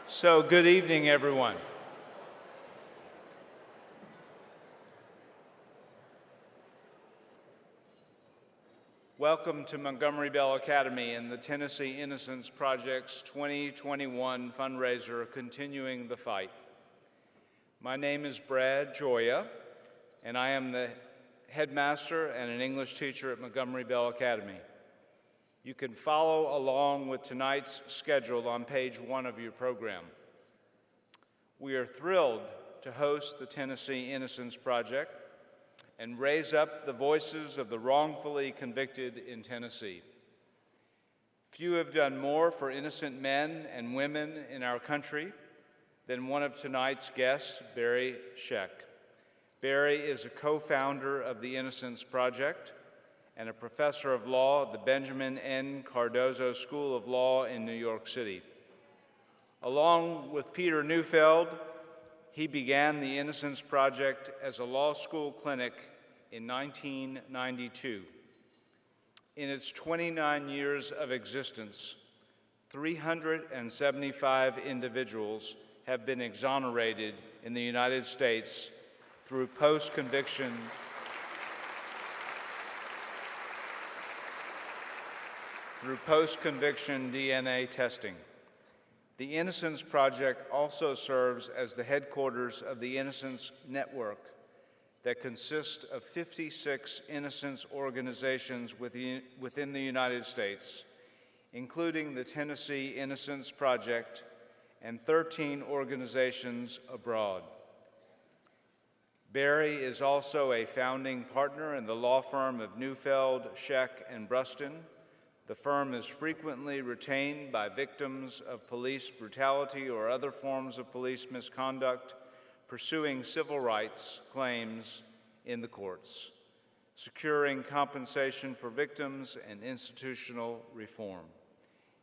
So, good evening, everyone. Welcome to Montgomery Bell Academy and the Tennessee Innocence Project's 2021 fundraiser, Continuing the Fight. My name is Brad Joya, and I am the headmaster and an English teacher at Montgomery Bell Academy. You can follow along with tonight's schedule on page 1 of your program. We are thrilled to host the Tennessee Innocence Project and raise up the voices of the wrongfully convicted in Tennessee. Few have done more for innocent men and women in our country than one of tonight's guests, Barry Scheck. Barry is a co-founder of the Innocence Project and a professor of law at the Benjamin N. Cardozo School of Law in New York City. Along with Peter Neufeld, he began the Innocence Project as a law school clinic in 1992. In its 29 years of existence, 375 individuals have been exonerated in the United States through post-conviction DNA testing. The Innocence Project also serves as the headquarters of the Innocence Network that consists of 56 innocence organizations within the United States, including the Tennessee Innocence Project and 13 organizations abroad. Barry is also a founding partner in the law firm of Neufeld, Scheck, and Bruston. The firm is frequently retained by victims of police brutality or other forms of police misconduct, pursuing civil rights claims in the courts, securing compensation for victims, and institutional reform.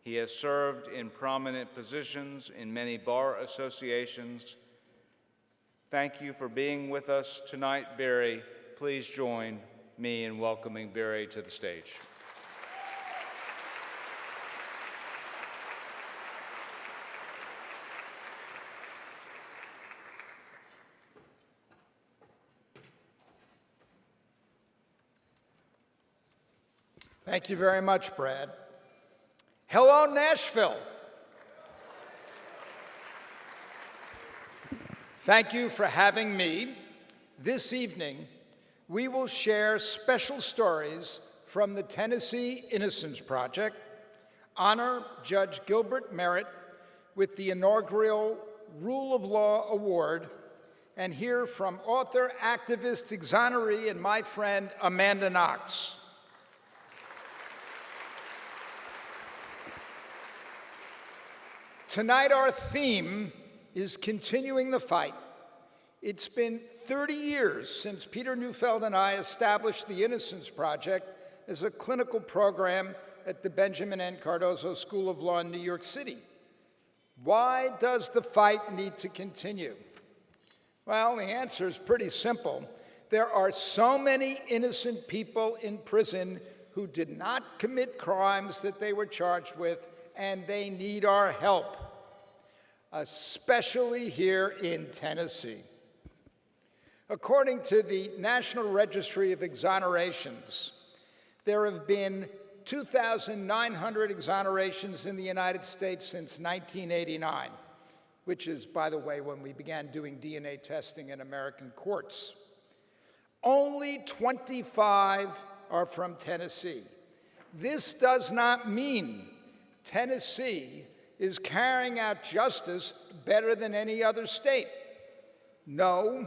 He has served in prominent positions in many bar associations. Thank you for being with us tonight, Barry. Please join me in welcoming Barry to the stage. Thank you very much, Brad. Hello, Nashville. Thank you for having me. This evening, we will share special stories from the Tennessee Innocence Project, honor Judge Gil Merritt with the inaugural Rule of Law Award, and hear from author, activist, exoneree, and my friend, Amanda Knox. Tonight, our theme is continuing the fight. It's been 30 years since Peter Neufeld and I established the Innocence Project as a clinical program at the Benjamin N. Cardozo School of Law in New York City. Why does the fight need to continue? Well, the answer is pretty simple. There are so many innocent people in prison who did not commit crimes that they were charged with, and they need our help, especially here in Tennessee. According to the National Registry of Exonerations, there have been 2,900 exonerations in the United States since 1989, which is, by the way, when we began doing DNA testing in American courts. Only 25 are from Tennessee. This does not mean Tennessee is carrying out justice better than any other state. No,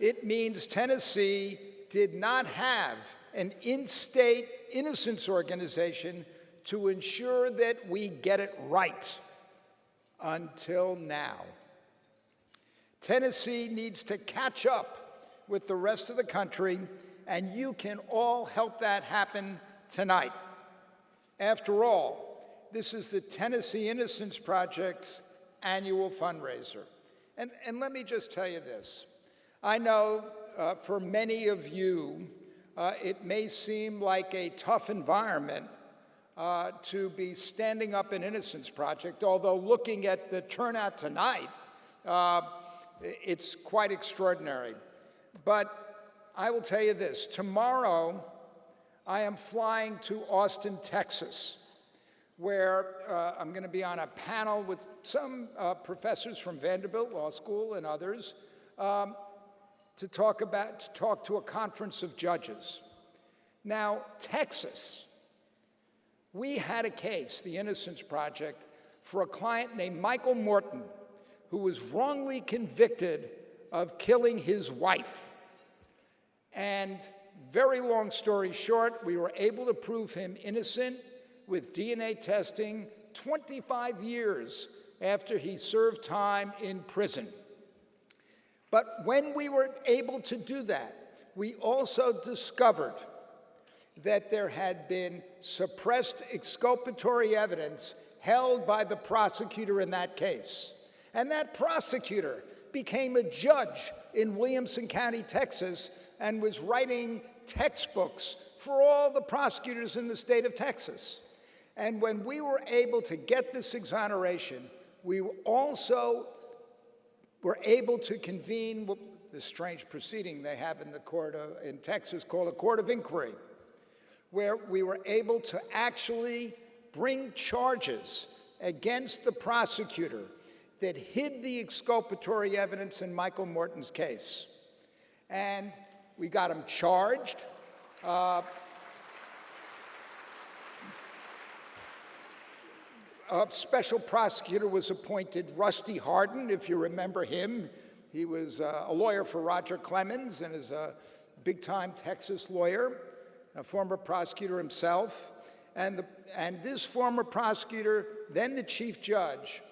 it means Tennessee did not have an in-state innocence organization to ensure that we get it right until now. Tennessee needs to catch up with the rest of the country, and you can all help that happen tonight. After all, this is the Tennessee Innocence Project's annual fundraiser. And let me just tell you this. I know for many of you, it may seem like a tough environment to be standing up an Innocence Project, although looking at the turnout tonight, it's quite extraordinary. But I will tell you this, tomorrow I am flying to Austin, Texas, where I'm going to be on a panel with some professors from Vanderbilt Law School and others to talk to a conference of judges. Now, Texas, we had a case, the Innocence Project, for a client named Michael Morton, who was wrongly convicted of killing his wife. And very long story short, we were able to prove him innocent with DNA testing 25 years after he served time in prison. But when we were able to do that, we also discovered that there had been suppressed exculpatory evidence held by the prosecutor in that case. And that prosecutor became a judge in Williamson County, Texas, and was writing textbooks for all the prosecutors in the state of Texas. And when we were able to get this exoneration, we also were able to convene this strange proceeding they have in the court in Texas called a court of inquiry, where we were able to actually bring charges against the prosecutor that hid the exculpatory evidence in Michael Morton's case. And we got him charged. A special prosecutor was appointed, Rusty Hardin, if you remember him. He was a lawyer for Roger Clemens and is a big-time Texas lawyer, a former prosecutor himself. And this former prosecutor, then the chief judge,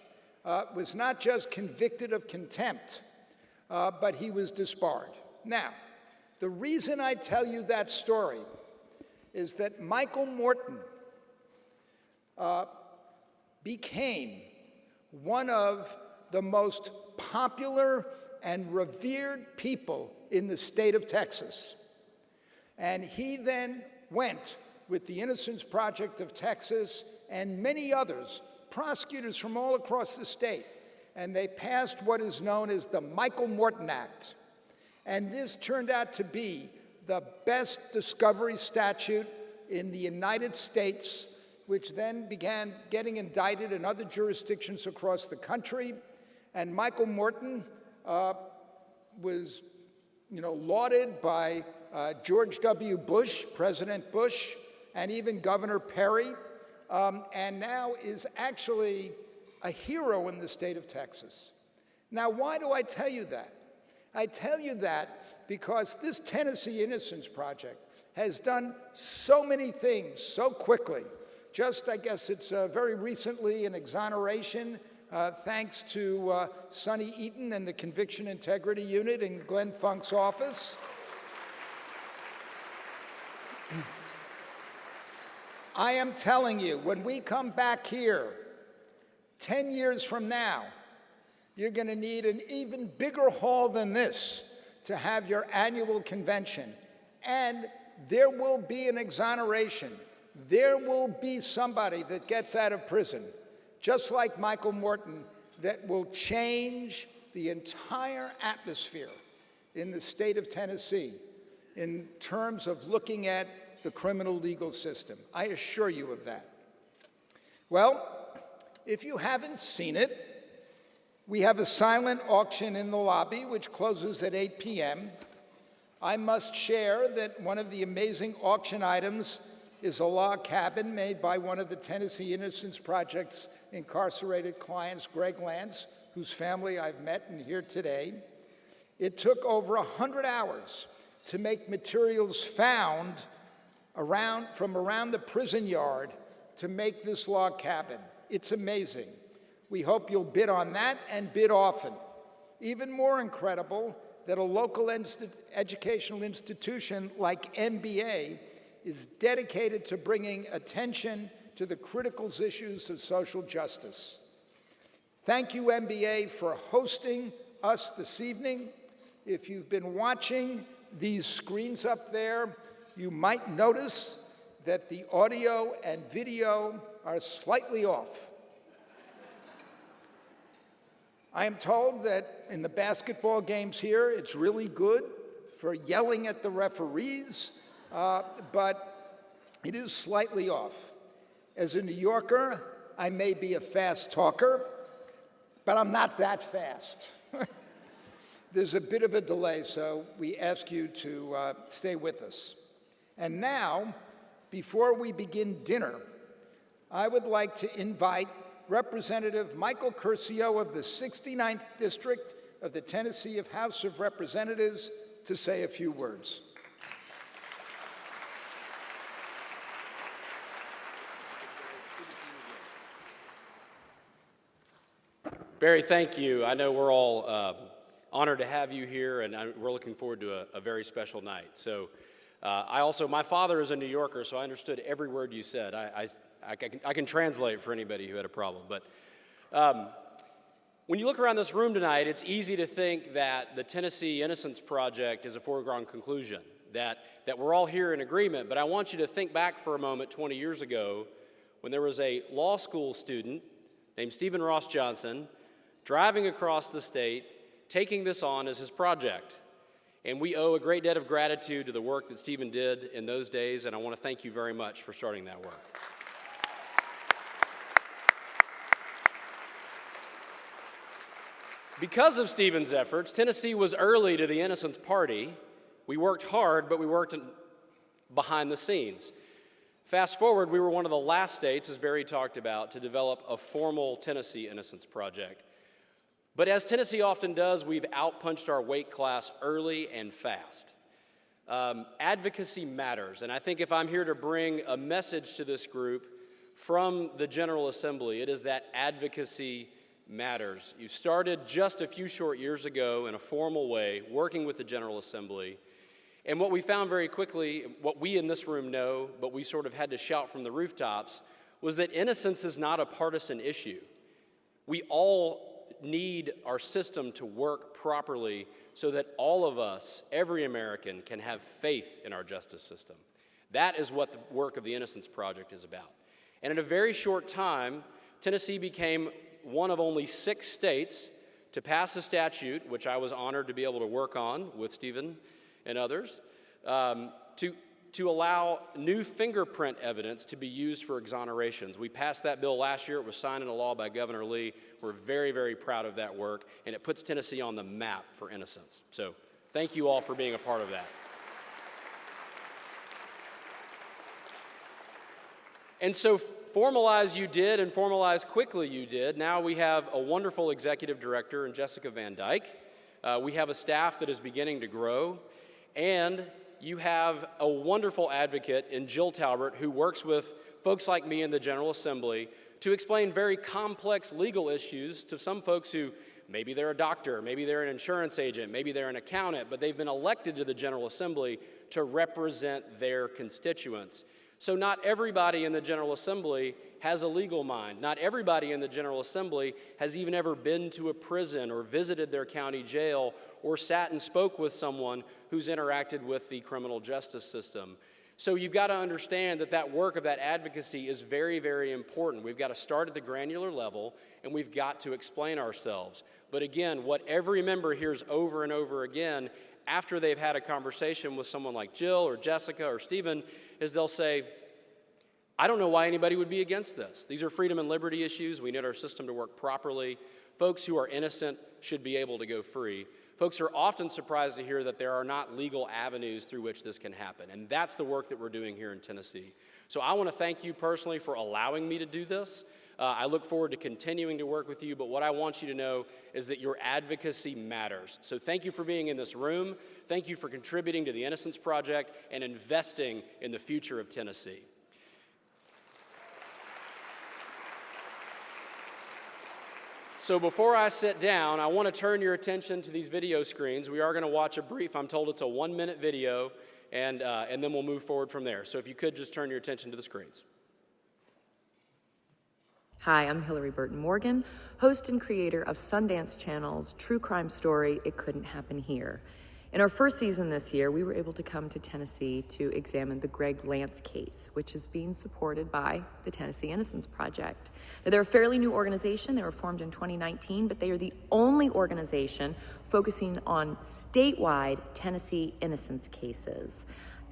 was not just convicted of contempt, but he was disbarred. Now, the reason I tell you that story is that Michael Morton became one of the most popular and revered people in the state of Texas. And he then went with the Innocence Project of Texas and many others, prosecutors from all across the state, and they passed what is known as the Morton Act. And this turned out to be the best discovery statute in the United States, which then began getting indicted in other jurisdictions across the country. And Michael Morton was, lauded by George W. Bush, President Bush, and even Governor Perry, and now is actually a hero in the state of Texas. Now, why do I tell you that? I tell you that because this Tennessee Innocence Project has done so many things so quickly. Just, I guess it's very recently an exoneration thanks to Sonny Eaton and the Conviction Integrity Unit in Glenn Funk's office. I am telling you, when we come back here 10 years from now, you're going to need an even bigger hall than this to have your annual convention. And there will be an exoneration. There will be somebody that gets out of prison, just like Michael Morton, that will change the entire atmosphere in the state of Tennessee in terms of looking at the criminal legal system. I assure you of that. Well, if you haven't seen it, we have a silent auction in the lobby, which closes at 8 p.m. I must share that one of the amazing auction items is a log cabin made by one of the Tennessee Innocence Project's incarcerated clients, Greg Lance, whose family I've met and here today. It took over 100 hours to make materials found from around the prison yard to make this log cabin. It's amazing. We hope you'll bid on that and bid often. Even more incredible that a local educational institution like MBA is dedicated to bringing attention to the critical issues of social justice. Thank you, MBA, for hosting us this evening. If you've been watching these screens up there, you might notice that the audio and video are slightly off. I am told that in the basketball games here, it's really good for yelling at the referees, but it is slightly off. As a New Yorker, I may be a fast talker, but I'm not that fast. There's a bit of a delay, so we ask you to stay with us. And now, before we begin dinner, I would like to invite Representative Michael Curcio of the 69th District of the Tennessee House of Representatives to say a few words. Barry, thank you. I know we're all honored to have you here, and we're looking forward to a very special night. So my father is a New Yorker, so I understood every word you said. I can translate for anybody who had a problem. But when you look around this room tonight, it's easy to think that the Tennessee Innocence Project is a foregone conclusion, that we're all here in agreement. But I want you to think back for a moment 20 years ago when there was a law school student named Stephen Ross Johnson driving across the state, taking this on as his project. And we owe a great debt of gratitude to the work that Stephen did in those days, and I want to thank you very much for starting that work. Because of Stephen's efforts, Tennessee was early to the Innocence Party. We worked hard, but we worked behind the scenes. Fast forward, we were one of the last states, as Barry talked about, to develop a formal Tennessee Innocence Project. But as Tennessee often does, we've outpunched our weight class early and fast. Advocacy matters, and I think if I'm here to bring a message to this group from the General Assembly, it is that advocacy matters. You started just a few short years ago in a formal way, working with the General Assembly, and what we found very quickly, what we in this room know, but we sort of had to shout from the rooftops, was that innocence is not a partisan issue. We all need our system to work properly so that all of us, every American, can have faith in our justice system. That is what the work of the Innocence Project is about. And in a very short time, Tennessee became one of only 6 states to pass a statute, which I was honored to be able to work on with Stephen and others, to allow new fingerprint evidence to be used for exonerations. We passed that bill last year. It was signed into law by Governor Lee. We're very, very proud of that work, and it puts Tennessee on the map for innocence. So thank you all for being a part of that. And so formalize you did, and formalize quickly you did. Now we have a wonderful executive director in Jessica Van Dyke. We have a staff that is beginning to grow, and you have a wonderful advocate in Jill Talbert who works with folks like me in the General Assembly to explain very complex legal issues to some folks who maybe they're a doctor, maybe they're an insurance agent, maybe they're an accountant, but they've been elected to the General Assembly to represent their constituents. So not everybody in the General Assembly has a legal mind. Not everybody in the General Assembly has even ever been to a prison or visited their county jail or sat and spoke with someone who's interacted with the criminal justice system. So you've got to understand that that work of that advocacy is very, very important. We've got to start at the granular level, and we've got to explain ourselves. But again, what every member hears over and over again after they've had a conversation with someone like Jill or Jessica or Stephen is they'll say, I don't know why anybody would be against this. These are freedom and liberty issues. We need our system to work properly. Folks who are innocent should be able to go free. Folks are often surprised to hear that there are not legal avenues through which this can happen, and that's the work that we're doing here in Tennessee. So I want to thank you personally for allowing me to do this. I look forward to continuing to work with you, but what I want you to know is that your advocacy matters. So thank you for being in this room. Thank you for contributing to the Innocence Project and investing in the future of Tennessee. So before I sit down, I want to turn your attention to these video screens. We are going to watch a brief, I'm told it's a 1-minute video, and then we'll move forward from there. So if you could just turn your attention to the screens. Hi, I'm Hillary Burton Morgan, host and creator of Sundance Channel's true crime story, It Couldn't Happen Here. In our first season this year, we were able to come to Tennessee to examine the Greg Lance case, which is being supported by the Tennessee Innocence Project. Now, they're a fairly new organization. They were formed in 2019, but they are the only organization focusing on statewide Tennessee innocence cases.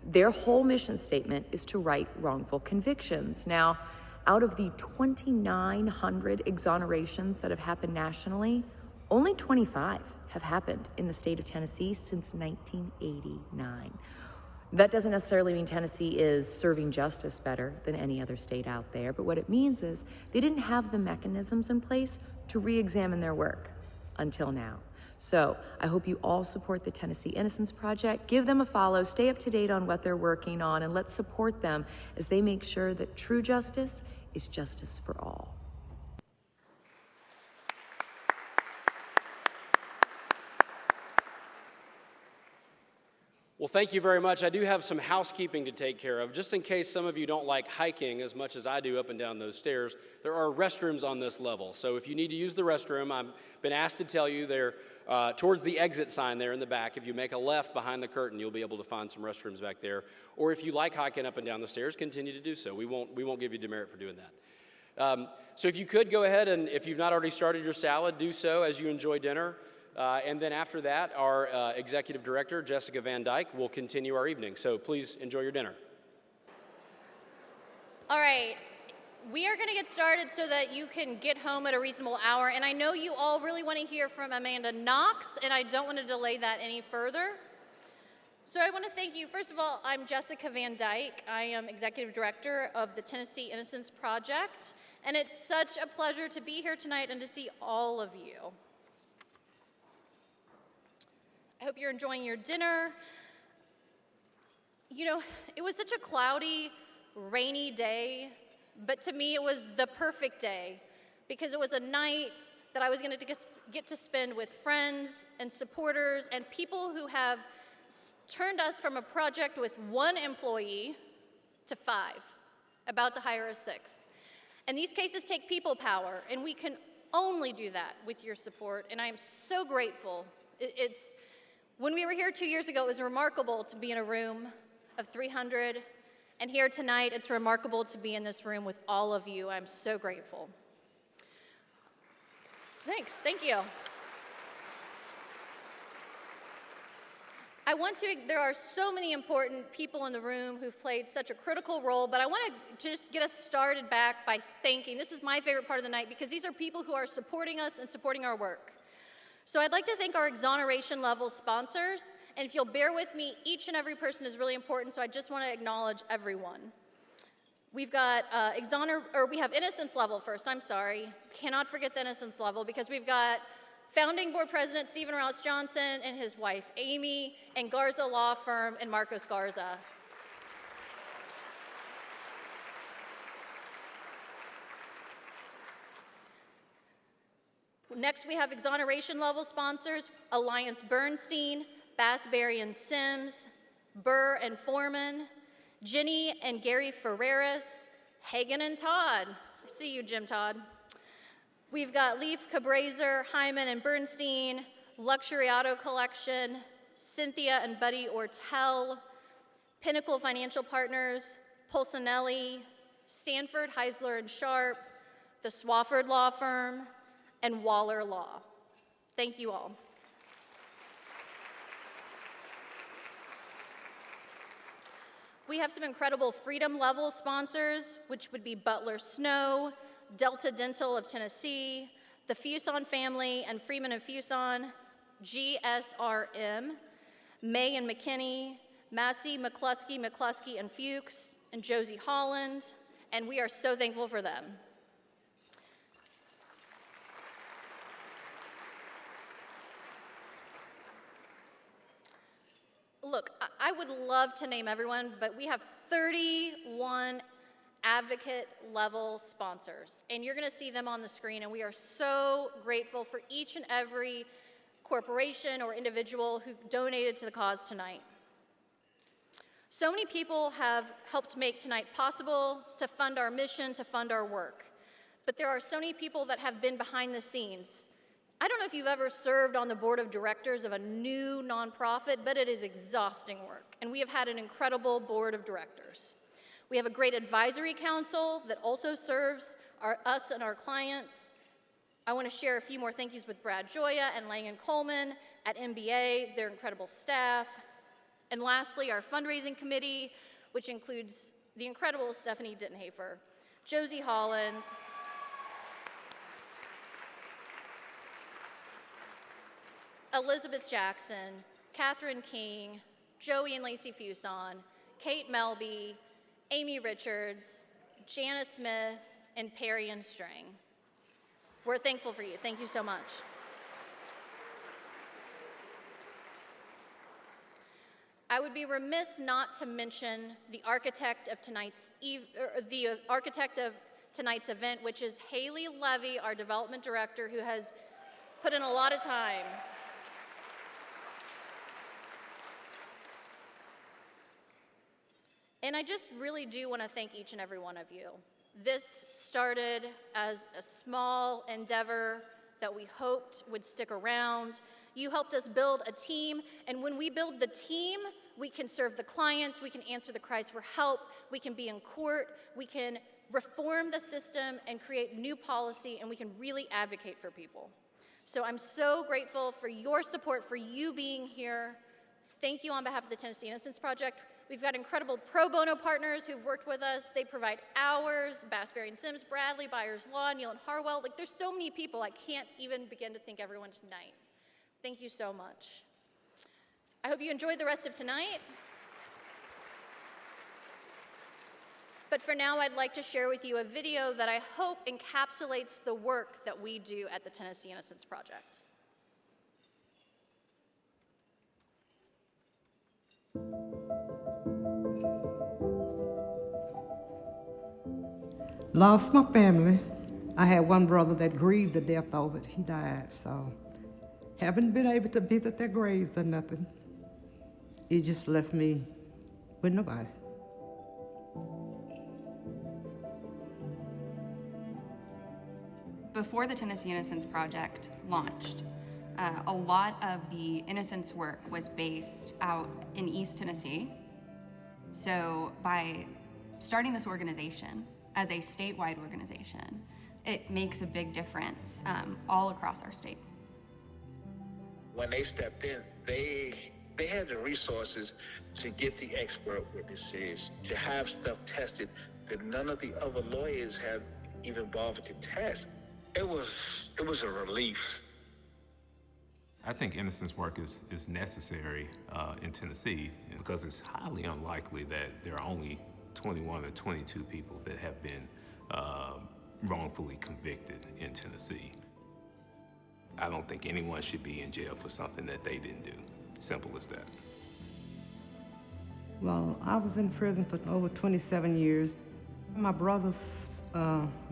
Their whole mission statement is to right wrongful convictions. Now, out of the 2,900 exonerations that have happened nationally, only 25 have happened in the state of Tennessee since 1989. That doesn't necessarily mean Tennessee is serving justice better than any other state out there, but what it means is they didn't have the mechanisms in place to re-examine their work until now. So I hope you all support the Tennessee Innocence Project. Give them a follow, stay up to date on what they're working on, and let's support them as they make sure that true justice is justice for all. Well, thank you very much. I do have some housekeeping to take care of. Just in case some of you don't like hiking as much as I do up and down those stairs, there are restrooms on this level. So if you need to use the restroom, I've been asked to tell you they're towards the exit sign there in the back. If you make a left behind the curtain, you'll be able to find some restrooms back there. Or if you like hiking up and down the stairs, continue to do so. We won't give you demerit for doing that. So if you could go ahead and if you've not already started your salad, do so as you enjoy dinner. And then after that, our Executive Director, Jessica Van Dyke, will continue our evening. So please enjoy your dinner. All right, we are going to get started so that you can get home at a reasonable hour. And I know you all really want to hear from Amanda Knox, and I don't want to delay that any further. So I want to thank you. First of all, I'm Jessica Van Dyke. I am Executive Director of the Tennessee Innocence Project. And it's such a pleasure to be here tonight and to see all of you. I hope you're enjoying your dinner. You know, it was such a cloudy, rainy day, but to me it was the perfect day because it was a night that I was going to get to spend with friends and supporters and people who have turned us from a project with 1 employee to 5, about to hire a 6th. And these cases take people power, and we can only do that with your support, and I am so grateful. When we were here 2 years ago, it was remarkable to be in a room of 300, and here tonight, it's remarkable to be in this room with all of you. I'm so grateful. Thanks, thank you. There are so many important people in the room who've played such a critical role, but I want to just get us started back by thanking. This is my favorite part of the night because these are people who are supporting us and supporting our work. So I'd like to thank our exoneration level sponsors, and if you'll bear with me, each and every person is really important, so I just want to acknowledge everyone. We've got we have Innocence level first, I'm sorry. Cannot forget the Innocence level because we've got Founding Board President Stephen Rouse Johnson and his wife Amy, and Garza Law Firm and Marcos Garza. Next, we have exoneration level sponsors, Alliance Bernstein, Bassberry and Sims, Burr and Foreman, Ginny and Gary Ferreras, Hagen and Todd. I see you, Jim Todd. We've got Leaf Cabraser, Hyman and Bernstein, Luxury Auto Collection, Cynthia and Buddy Ortel, Pinnacle Financial Partners, Polsinelli, Stanford, Heisler and Sharp, the Swafford Law Firm, and Waller Law. Thank you all. We have some incredible freedom level sponsors, which would be Butler Snow, Delta Dental of Tennessee, the Fuson family and Freeman and Fuson, GSRM, May and McKinney, Massey, McCluskey and Fuchs, and Josie Holland, and we are so thankful for them. Look, I would love to name everyone, but we have 31 advocate level sponsors, and you're going to see them on the screen, and we are so grateful for each and every corporation or individual who donated to the cause tonight. So many people have helped make tonight possible, to fund our mission, to fund our work, but there are so many people that have been behind the scenes. I don't know if you've ever served on the board of directors of a new nonprofit, but it is exhausting work, and we have had an incredible board of directors. We have a great advisory council that also serves us and our clients. I want to share a few more thank yous with Brad Joya and Lang & Coleman at MBA, their incredible staff. And lastly, our fundraising committee, which includes the incredible Stephanie Dittenhafer, Josie Holland, Elizabeth Jackson, Catherine King, Joey and Lacey Fuson, Kate Melby, Amy Richards, Janice Smith, and Perry and Strang. We're thankful for you. Thank you so much. I would be remiss not to mention the architect of tonight's event, which is Haley Levy, our development director, who has put in a lot of time. And I just really do want to thank each and every one of you. This started as a small endeavor that we hoped would stick around. You helped us build a team, and when we build the team, we can serve the clients, we can answer the cries for help, we can be in court, we can reform the system and create new policy, and we can really advocate for people. So I'm so grateful for your support, for you being here. Thank you on behalf of the Tennessee Innocence Project. We've got incredible pro bono partners who've worked with us. They provide hours, Bassberry and Sims, Bradley, Byers Law, Neil and Harwell. Like, there's so many people, I can't even begin to thank everyone tonight. Thank you so much. I hope you enjoyed the rest of tonight. But for now, I'd like to share with you a video that I hope encapsulates the work that we do at the Tennessee Innocence Project. Lost my family. I had one brother that grieved to death over it. He died, so haven't been able to visit their graves or nothing. It just left me with nobody. Before the Tennessee Innocence Project launched, a lot of the innocence work was based out in East Tennessee. So by starting this organization as a statewide organization, it makes a big difference all across our state. When they stepped in, they had the resources to get the expert witnesses, to have stuff tested that none of the other lawyers have even bothered to test. It was a relief. I think innocence work is necessary in Tennessee because it's highly unlikely that there are only 21 or 22 people that have been wrongfully convicted in Tennessee. I don't think anyone should be in jail for something that they didn't do. Simple as that. Well, I was in prison for over 27 years. My brothers,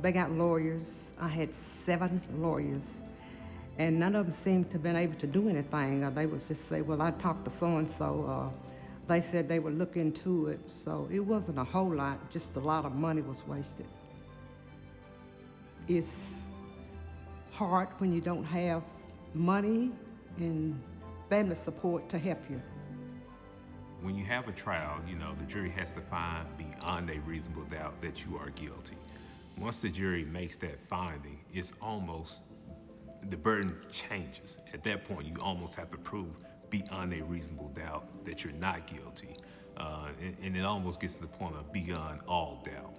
they got lawyers. I had 7 lawyers, and none of them seemed to have been able to do anything. They would just say, well, I talked to so-and-so. They said they would look into it. So it wasn't a whole lot, just a lot of money was wasted. It's hard when you don't have money and family support to help you. When you have a trial, the jury has to find beyond a reasonable doubt that you are guilty. Once the jury makes that finding, it's almost, the burden changes. At that point, you almost have to prove beyond a reasonable doubt that you're not guilty. And it almost gets to the point of beyond all doubt.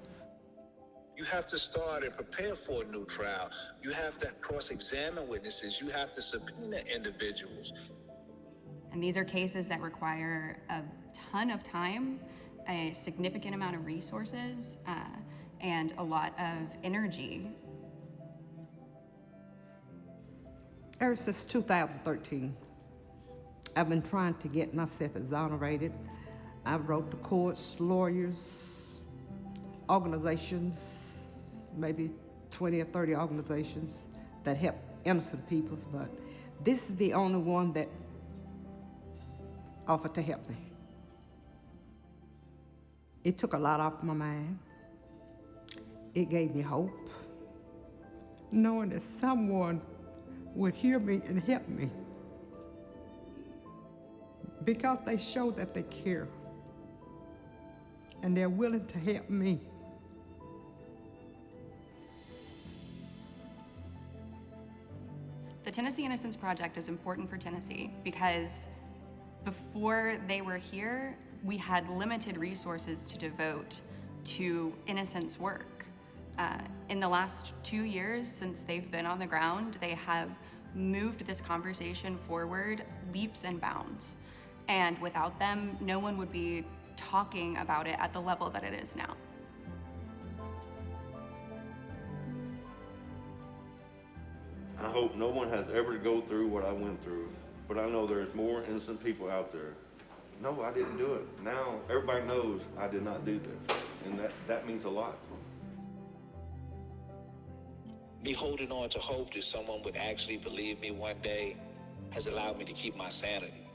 You have to start and prepare for a new trial. You have to cross-examine witnesses. You have to subpoena individuals. And these are cases that require a ton of time, a significant amount of resources, and a lot of energy. Ever since 2013, I've been trying to get myself exonerated. I wrote to courts, lawyers, organizations, maybe 20 or 30 organizations that help innocent people, but this is the only one that offered to help me. It took a lot off my mind. It gave me hope, knowing that someone would hear me and help me, because they show that they care and they're willing to help me. The Tennessee Innocence Project is important for Tennessee because before they were here, we had limited resources to devote to innocence work. In the last 2 years since they've been on the ground, they have moved this conversation forward leaps and bounds. And without them, no one would be talking about it at the level that it is now. I hope no one has ever to go through what I went through, but I know there's more innocent people out there. No, I didn't do it. Now everybody knows I did not do this, and that means a lot. Me holding on to hope that someone would actually believe me one day has allowed me to keep my sanity.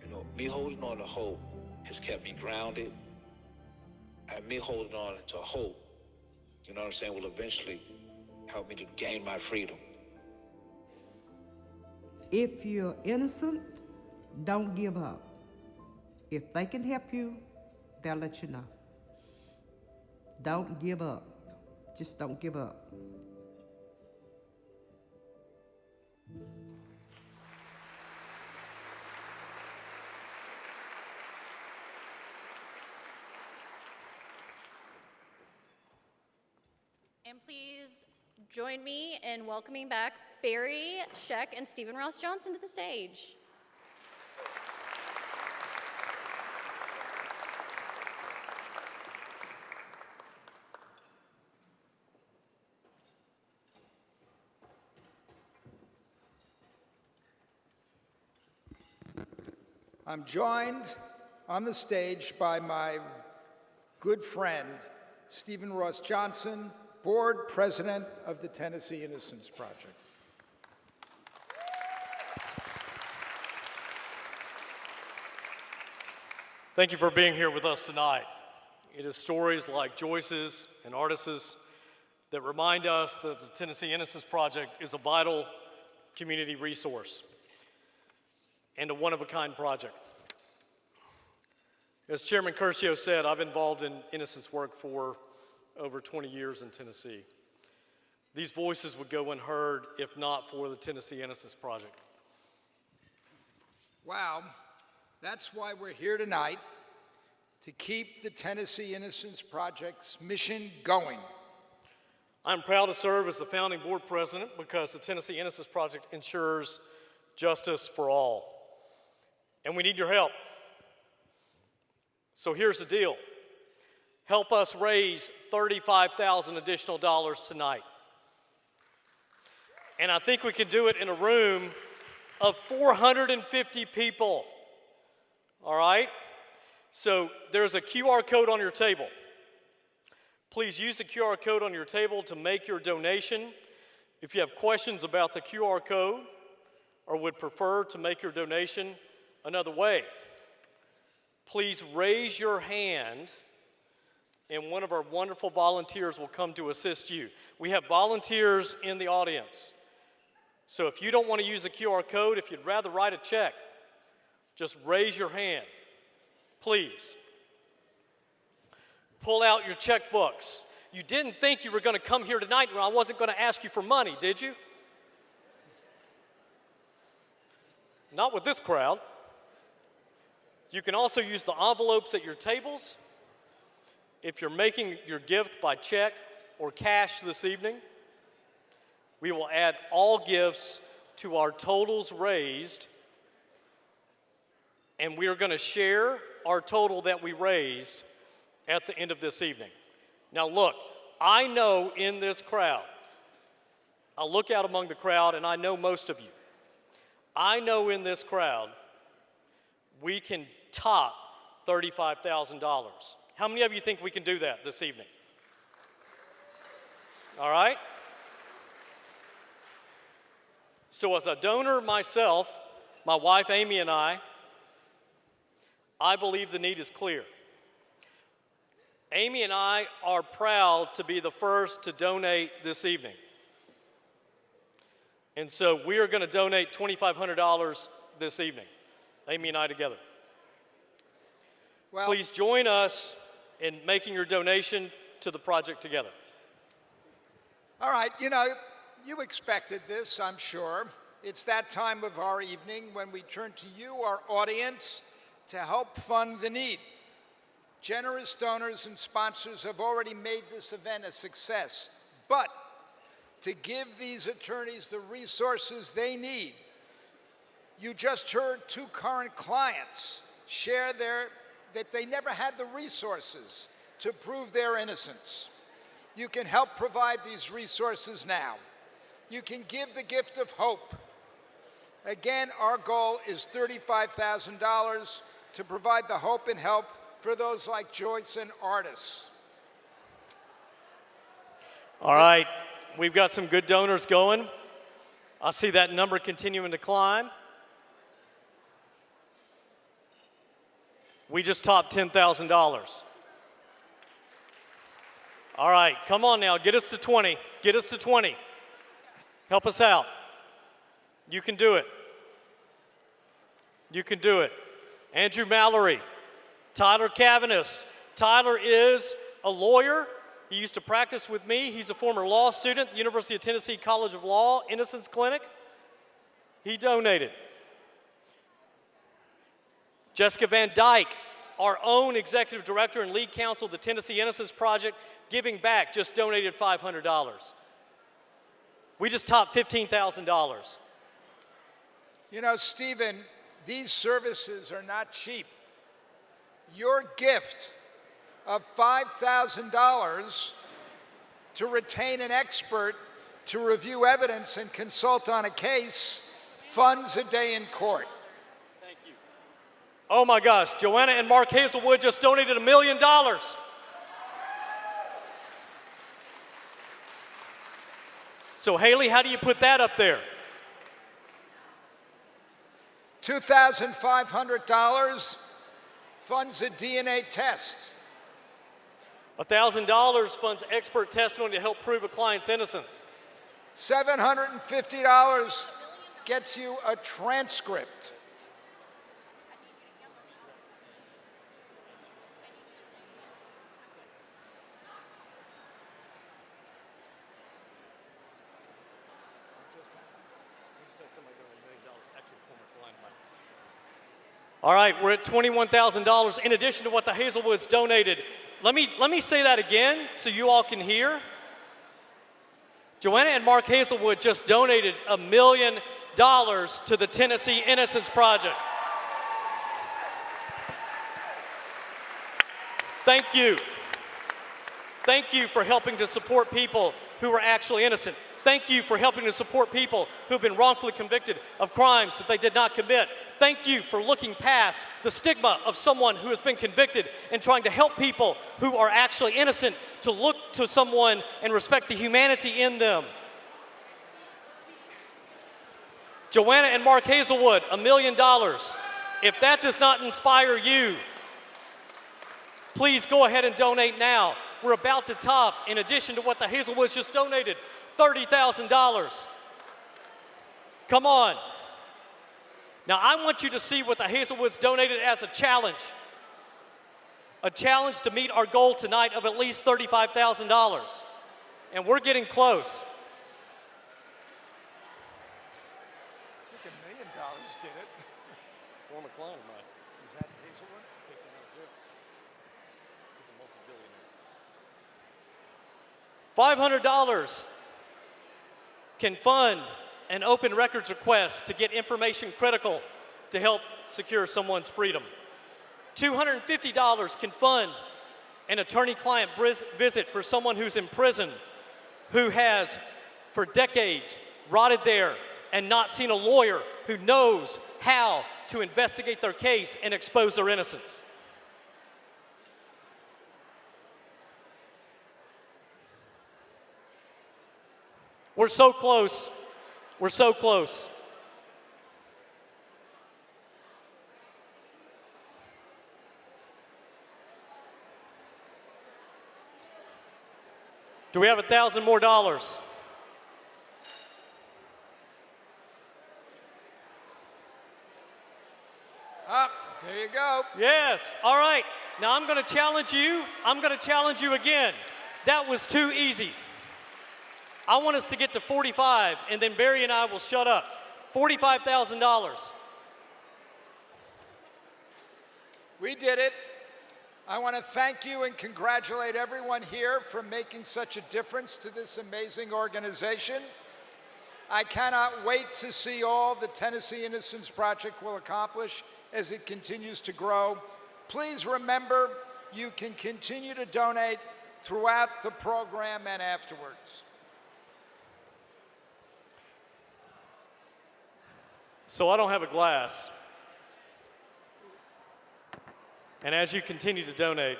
You know, me holding on to hope has kept me grounded, and me holding on to hope, you know what I'm saying, will eventually help me to gain my freedom. If you're innocent, don't give up. If they can help you, they'll let you know. Don't give up. Just don't give up. And please join me in welcoming back Barry, Scheck, and Stephen Ross Johnson to the stage. I'm joined on the stage by my good friend, Stephen Ross Johnson, Board President of the Tennessee Innocence Project. Thank you for being here with us tonight. It is stories like Joyce's and Artis's that remind us that the Tennessee Innocence Project is a vital community resource and a one-of-a-kind project. As Chairman Curcio said, I've been involved in innocence work for over 20 years in Tennessee. These voices would go unheard if not for the Tennessee Innocence Project. Wow, that's why we're here tonight, to keep the Tennessee Innocence Project's mission going. I'm proud to serve as the founding board president because the Tennessee Innocence Project ensures justice for all. And we need your help. So here's the deal. Help us raise $35,000 additional tonight. And I think we can do it in a room of 450 people. All right? So there's a QR code on your table. Please use the QR code on your table to make your donation. If you have questions about the QR code or would prefer to make your donation another way, please raise your hand and one of our wonderful volunteers will come to assist you. We have volunteers in the audience. So if you don't want to use the QR code, if you'd rather write a check, just raise your hand, please. Pull out your checkbooks. You didn't think you were going to come here tonight when I wasn't going to ask you for money, did you? Not with this crowd. You can also use the envelopes at your tables. If you're making your gift by check or cash this evening, we will add all gifts to our totals raised, and we are going to share our total that we raised at the end of this evening. Now look, I know in this crowd, I look out among the crowd and I know most of you. I know in this crowd, we can top $35,000. How many of you think we can do that this evening? All right? So as a donor myself, my wife Amy and I believe the need is clear. Amy and I are proud to be the first to donate this evening. And so we are going to donate $2,500 this evening, Amy and I together. Well, Please join us in making your donation to the project together. all right, you expected this, I'm sure. It's that time of our evening when we turn to you, our audience, to help fund the need. Generous donors and sponsors have already made this event a success, but to give these attorneys the resources they need, you just heard two current clients share that they never had the resources to prove their innocence. You can help provide these resources now. You can give the gift of hope. Again, our goal is $35,000 to provide the hope and help for those like Joyce and Artis. All right, we've got some good donors going. I see that number continuing to climb. We just topped $10,000. All right, come on now, get us to 20. Get us to 20. Help us out. You can do it. You can do it. Andrew Mallory, Tyler Cavanis. Tyler is a lawyer. He used to practice with me. He's a former law student at the University of Tennessee College of Law, Innocence Clinic. He donated. Jessica Van Dyke, our own executive director and lead counsel of the Tennessee Innocence Project, giving back, just donated $500. We just topped $15,000. Stephen, these services are not cheap. Your gift of $5,000 to retain an expert to review evidence and consult on a case funds a day in court. Thank you. Oh my gosh, Joanna and Mark Hazelwood just donated $1 million. So Haley, how do you put that up there? $2,500 funds a DNA test. $1,000 funds expert testimony to help prove a client's innocence. $750 gets you a transcript. All right, we're at $21,000 in addition to what the Hazelwoods donated. Let me say that again so you all can hear. Joanna and Mark Hazelwood just donated $1 million to the Tennessee Innocence Project. Thank you. Thank you for helping to support people who are actually innocent. Thank you for helping to support people who have been wrongfully convicted of crimes that they did not commit. Thank you for looking past the stigma of someone who has been convicted and trying to help people who are actually innocent to look to someone and respect the humanity in them. Joanna and Mark Hazelwood, $1 million. If that does not inspire you, please go ahead and donate now. We're about to top, in addition to what the Hazelwoods just donated, $30,000. Come on. Now, I want you to see what the Hazelwoods donated as a challenge to meet our goal tonight of at least $35,000. And we're getting close. I think $1 million did it. Former client of mine. Is that Hazelwood? Kicked him out of jail. He's a multi-billionaire. $500 can fund an open records request to get information critical to help secure someone's freedom. $250 can fund an attorney-client visit for someone who's in prison, who has, for decades, rotted there and not seen a lawyer who knows how to investigate their case and expose their innocence. We're so close. We're so close. Do we have $1,000 more? There you go. Yes. All right. Now I'm going to challenge you. I'm going to challenge you again. That was too easy. I want us to get to 45, and then Barry and I will shut up. $45,000. We did it. I want to thank you and congratulate everyone here for making such a difference to this amazing organization. I cannot wait to see all the Tennessee Innocence Project will accomplish as it continues to grow. Please remember, you can continue to donate throughout the program and afterwards. So I don't have a glass. And as you continue to donate,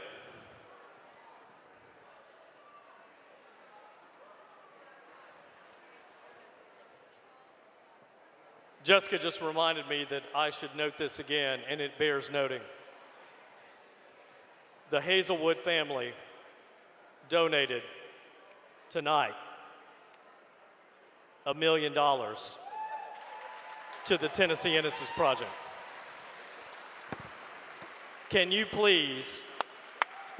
Jessica just reminded me that I should note this again, and it bears noting. The Hazelwood family donated tonight $1 million to the Tennessee Innocence Project. Can you please,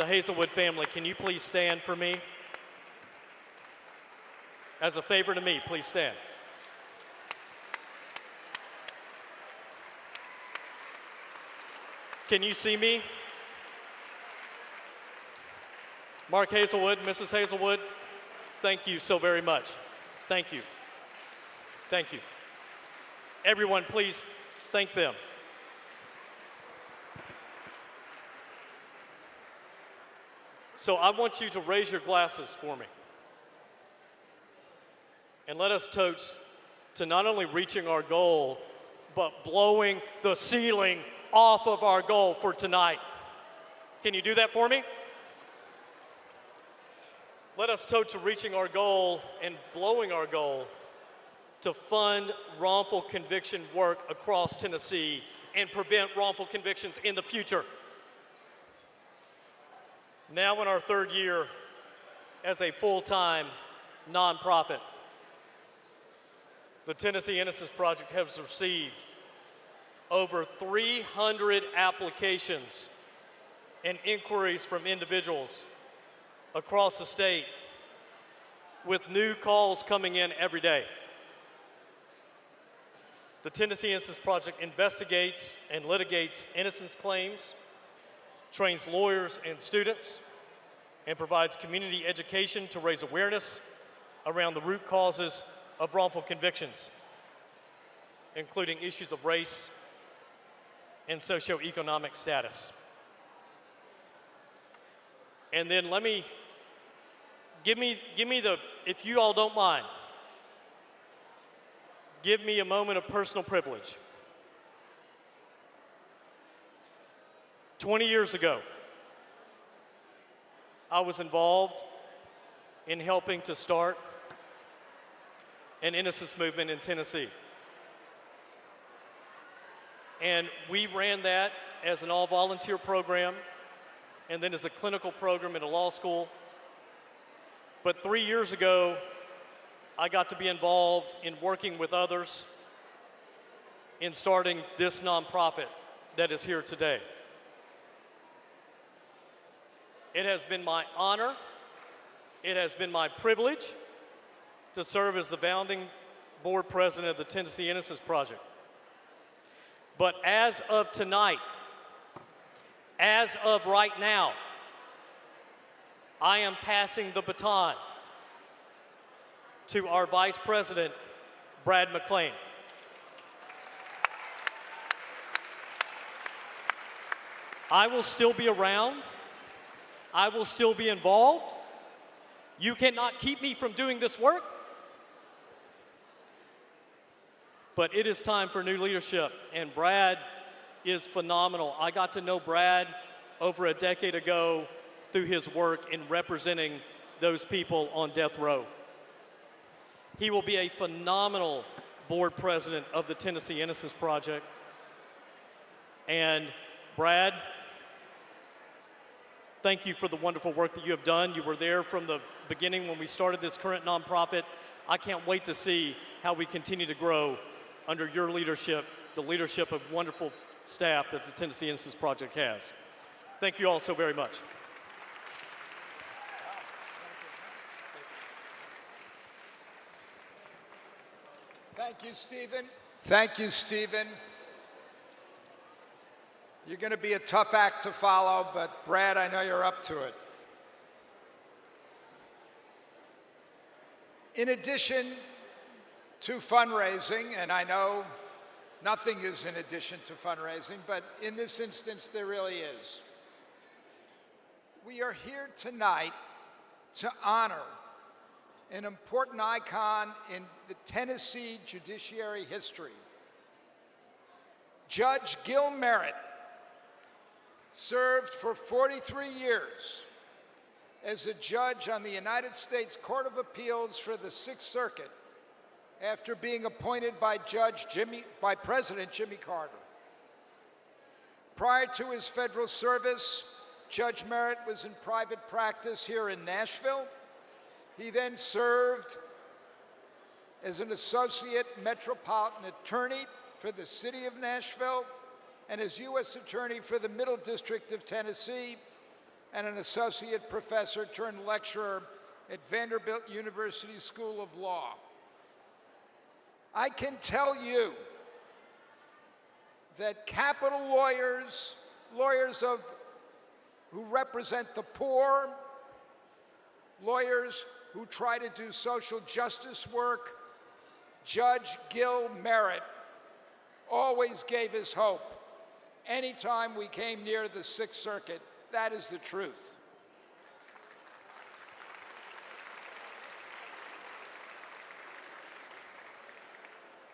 the Hazelwood family, can you please stand for me? As a favor to me, please stand. Can you see me? Mark Hazelwood, Mrs. Hazelwood, thank you so very much. Thank you. Thank you. Everyone, please thank them. So I want you to raise your glasses for me. And let us toast to not only reaching our goal, but blowing the ceiling off of our goal for tonight. Can you do that for me? Let us toast to reaching our goal and blowing our goal to fund wrongful conviction work across Tennessee and prevent wrongful convictions in the future. Now in our third year as a full-time nonprofit, the Tennessee Innocence Project has received over 300 applications and inquiries from individuals across the state, with new calls coming in every day. The Tennessee Innocence Project investigates and litigates innocence claims, trains lawyers and students, and provides community education to raise awareness around the root causes of wrongful convictions, including issues of race and socioeconomic status. And then give me the, if you all don't mind, give me a moment of personal privilege. 20 years ago, I was involved in helping to start an innocence movement in Tennessee. And we ran that as an all-volunteer program and then as a clinical program at a law school. But 3 years ago, I got to be involved in working with others in starting this nonprofit that is here today. It has been my honor, it has been my privilege to serve as the founding board president of the Tennessee Innocence Project. But as of tonight, as of right now, I am passing the baton to our Vice President, Brad Mclean. I will still be around. I will still be involved. You cannot keep me from doing this work. But it is time for new leadership, and Brad is phenomenal. I got to know Brad over a decade ago through his work in representing those people on death row. He will be a phenomenal board president of the Tennessee Innocence Project. And Brad, thank you for the wonderful work that you have done. You were there from the beginning when we started this current nonprofit. I can't wait to see how we continue to grow under your leadership, the leadership of wonderful staff that the Tennessee Innocence Project has. Thank you all so very much. Thank you, Stephen. Thank you, Stephen. You're going to be a tough act to follow, but Brad, I know you're up to it. In addition to fundraising, and I know nothing is in addition to fundraising, but in this instance, there really is. We are here tonight to honor an important icon in the Tennessee judiciary history. Judge Gil Merritt served for 43 years as a judge on the United States Court of Appeals for the Sixth Circuit after being appointed by President Jimmy Carter. Prior to his federal service, Judge Merritt was in private practice here in Nashville. He then served as an associate metropolitan attorney for the city of Nashville and as U.S. Attorney for the Middle District of Tennessee and an associate professor turned lecturer at Vanderbilt University School of Law. I can tell you that capital lawyers, who represent the poor, lawyers who try to do social justice work, Judge Gil Merritt always gave us hope. Anytime we came near the Sixth Circuit, that is the truth.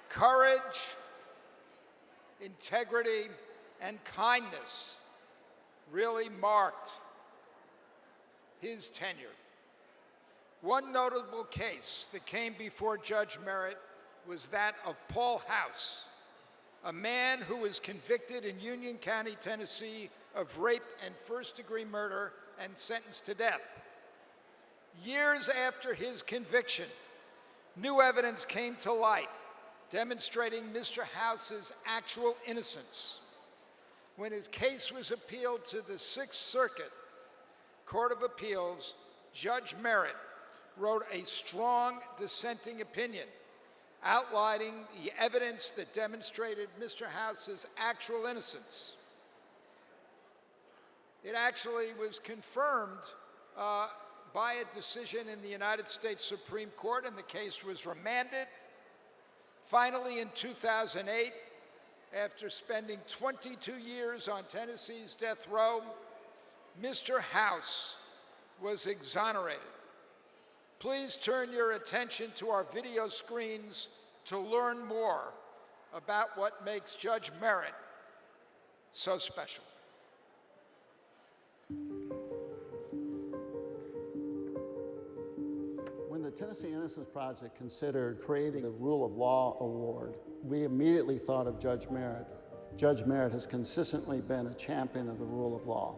Courage, integrity, and kindness really marked his tenure. One notable case that came before Judge Merritt was that of Paul House, a man who was convicted in Union County, Tennessee, of rape and first-degree murder and sentenced to death. Years after his conviction, new evidence came to light demonstrating Mr. House's actual innocence. When his case was appealed to the Sixth Circuit Court of Appeals, Judge Merritt wrote a strong dissenting opinion outlining the evidence that demonstrated Mr. House's actual innocence. It actually was confirmed by a decision in the United States Supreme Court, and the case was remanded. Finally, in 2008, after spending 22 years on Tennessee's death row, Mr. House was exonerated. Please turn your attention to our video screens to learn more about what makes Judge Merritt so special. When the Tennessee Innocence Project considered creating the Rule of Law Award, we immediately thought of Judge Merritt. Judge Merritt has consistently been a champion of the rule of law.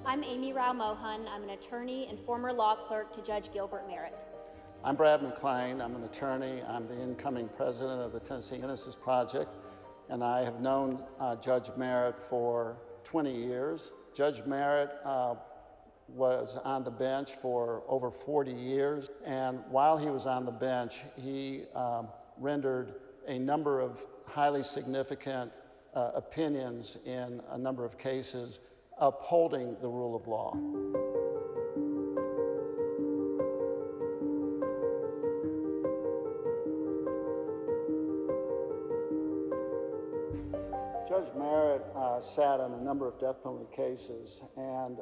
I'm Amy Rao Mohan. I'm an attorney and former law clerk to Judge Gilbert Merritt. I'm Brad Mclean. I'm an attorney. I'm the incoming president of the Tennessee Innocence Project, and I have known Judge Merritt for 20 years. Judge Merritt was on the bench for over 40 years, and while he was on the bench, he rendered a number of highly significant opinions in a number of cases upholding the rule of law. Judge Merritt sat on a number of death penalty cases, and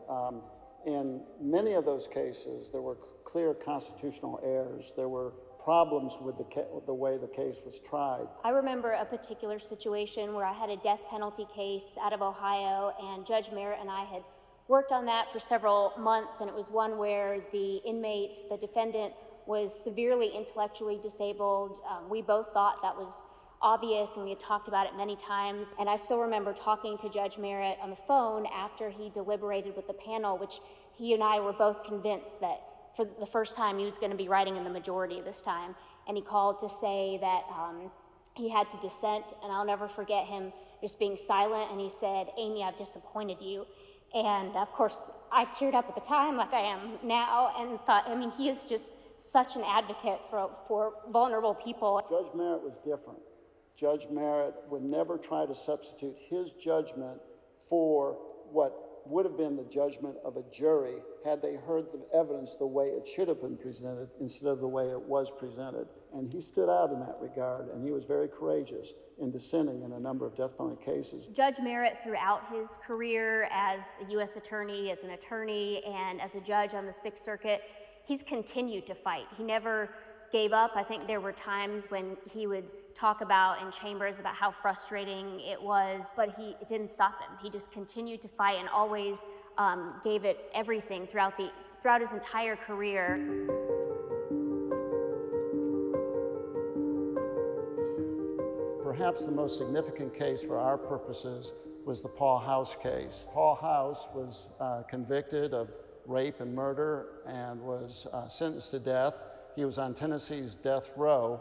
in many of those cases, there were clear constitutional errors. There were problems with the way the case was tried. I remember a particular situation where I had a death penalty case out of Ohio, and Judge Merritt and I had worked on that for several months, and it was one where the inmate, the defendant, was severely intellectually disabled. We both thought that was obvious, and we had talked about it many times. And I still remember talking to Judge Merritt on the phone after he deliberated with the panel, which he and I were both convinced that for the first time he was going to be writing in the majority this time, and he called to say that he had to dissent, and I'll never forget him just being silent, and he said, "Amy, I've disappointed you." And of course, I teared up at the time like I am now, and thought, I mean, he is just such an advocate for vulnerable people. Judge Merritt was different. Judge Merritt would never try to substitute his judgment for what would have been the judgment of a jury had they heard the evidence the way it should have been presented instead of the way it was presented. And he stood out in that regard, and he was very courageous in dissenting in a number of death penalty cases. Judge Merritt, throughout his career as a U.S. attorney, as an attorney, and as a judge on the Sixth Circuit, he's continued to fight. He never gave up. I think there were times when he would talk about in chambers about how frustrating it was, but it didn't stop him. He just continued to fight and always gave it everything throughout his entire career. Perhaps the most significant case for our purposes was the Paul House case. Paul House was convicted of rape and murder and was sentenced to death. He was on Tennessee's death row,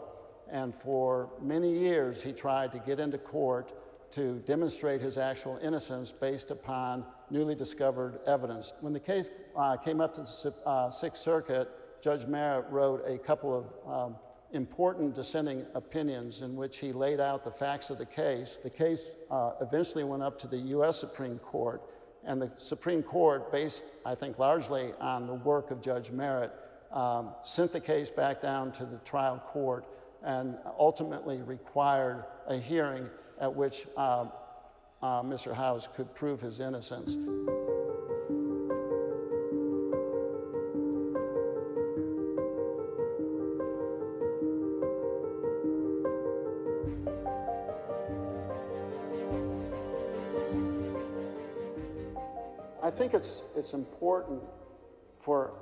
and for many years he tried to get into court to demonstrate his actual innocence based upon newly discovered evidence. When the case came up to the Sixth Circuit, Judge Merritt wrote a couple of important dissenting opinions in which he laid out the facts of the case. The case eventually went up to the U.S. Supreme Court, and the Supreme Court, based, I think, largely on the work of Judge Merritt, sent the case back down to the trial court and ultimately required a hearing at which Mr. House could prove his innocence. I think it's important for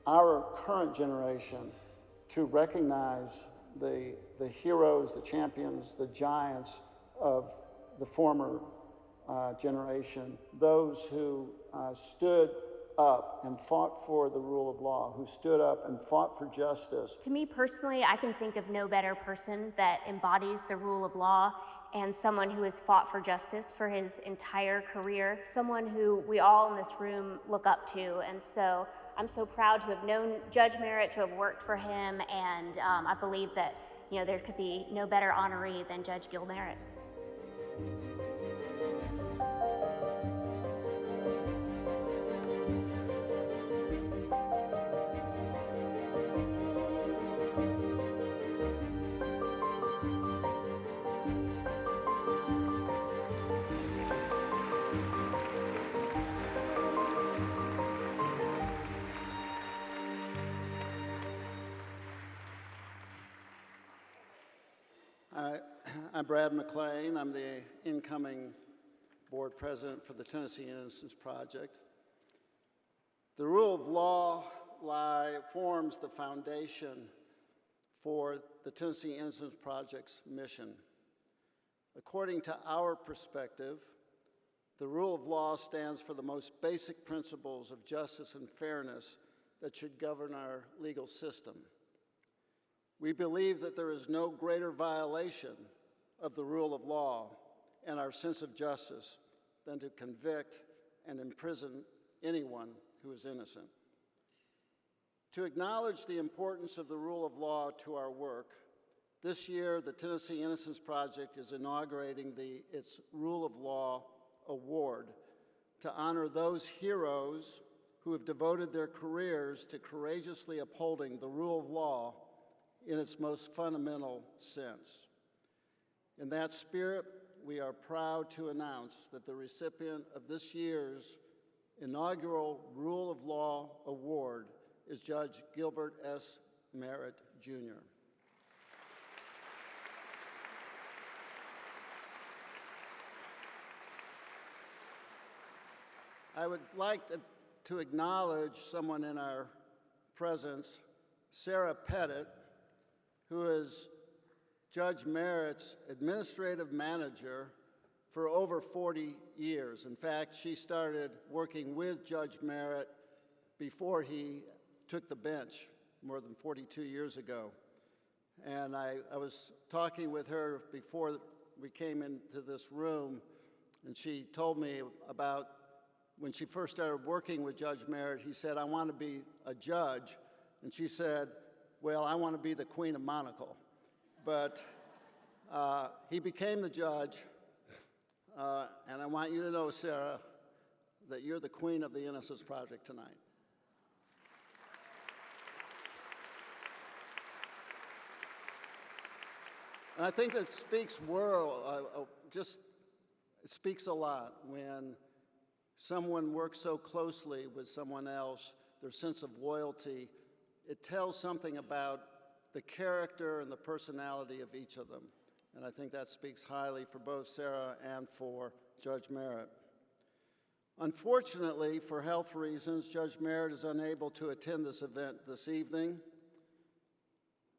our current generation to recognize the heroes, the champions, the giants of the former generation, those who stood up and fought for the rule of law, who stood up and fought for justice. To me personally, I can think of no better person that embodies the rule of law and someone who has fought for justice for his entire career, someone who we all in this room look up to. And so I'm so proud to have known Judge Merritt, to have worked for him, and I believe that there could be no better honoree than Judge Gil Merritt. I'm Brad Mclean. I'm the incoming board president for the Tennessee Innocence Project. The rule of law forms the foundation for the Tennessee Innocence Project's mission. According to our perspective, the rule of law stands for the most basic principles of justice and fairness that should govern our legal system. We believe that there is no greater violation of the rule of law and our sense of justice than to convict and imprison anyone who is innocent. To acknowledge the importance of the rule of law to our work, this year the Tennessee Innocence Project is inaugurating its Rule of Law Award to honor those heroes who have devoted their careers to courageously upholding the rule of law in its most fundamental sense. In that spirit, we are proud to announce that the recipient of this year's inaugural Rule of Law Award is Judge Gilbert S. Merritt, Jr. I would like to acknowledge someone in our presence, Sarah Pettit, who is Judge Merritt's administrative manager for over 40 years. In fact, she started working with Judge Merritt before he took the bench more than 42 years ago. And I was talking with her before we came into this room, and she told me about when she first started working with Judge Merritt. He said, "I want to be a judge." And she said, "Well, I want to be the Queen of Monocle." But he became the judge, and I want you to know, Sarah, that you're the queen of the Innocence Project tonight. And I think that speaks it speaks a lot when someone works so closely with someone else, their sense of loyalty. It tells something about the character and the personality of each of them. And I think that speaks highly for both Sarah and for Judge Merritt. Unfortunately, for health reasons, Judge Merritt is unable to attend this event this evening.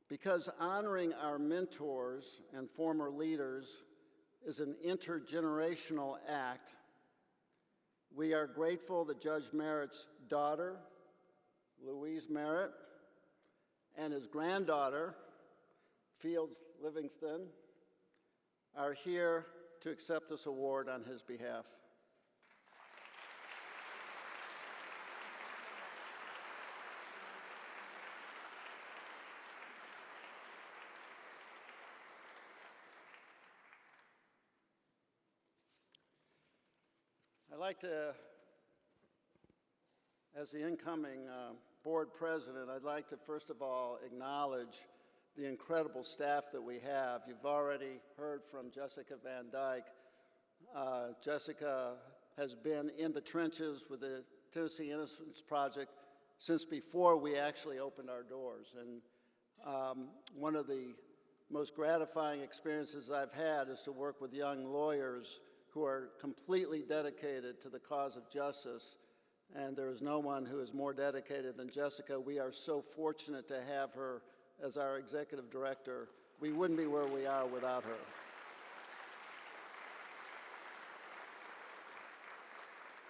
Because honoring our mentors and former leaders is an intergenerational act, we are grateful that Judge Merritt's daughter, Louise Merritt, and his granddaughter, Fields Livingston, are here to accept this award on his behalf. I'd like to, as the incoming board president, I'd like to first of all acknowledge the incredible staff that we have. You've already heard from Jessica Van Dyke. Jessica has been in the trenches with the Tennessee Innocence Project since before we actually opened our doors. And one of the most gratifying experiences I've had is to work with young lawyers who are completely dedicated to the cause of justice, and there is no one who is more dedicated than Jessica. We are so fortunate to have her as our executive director. We wouldn't be where we are without her.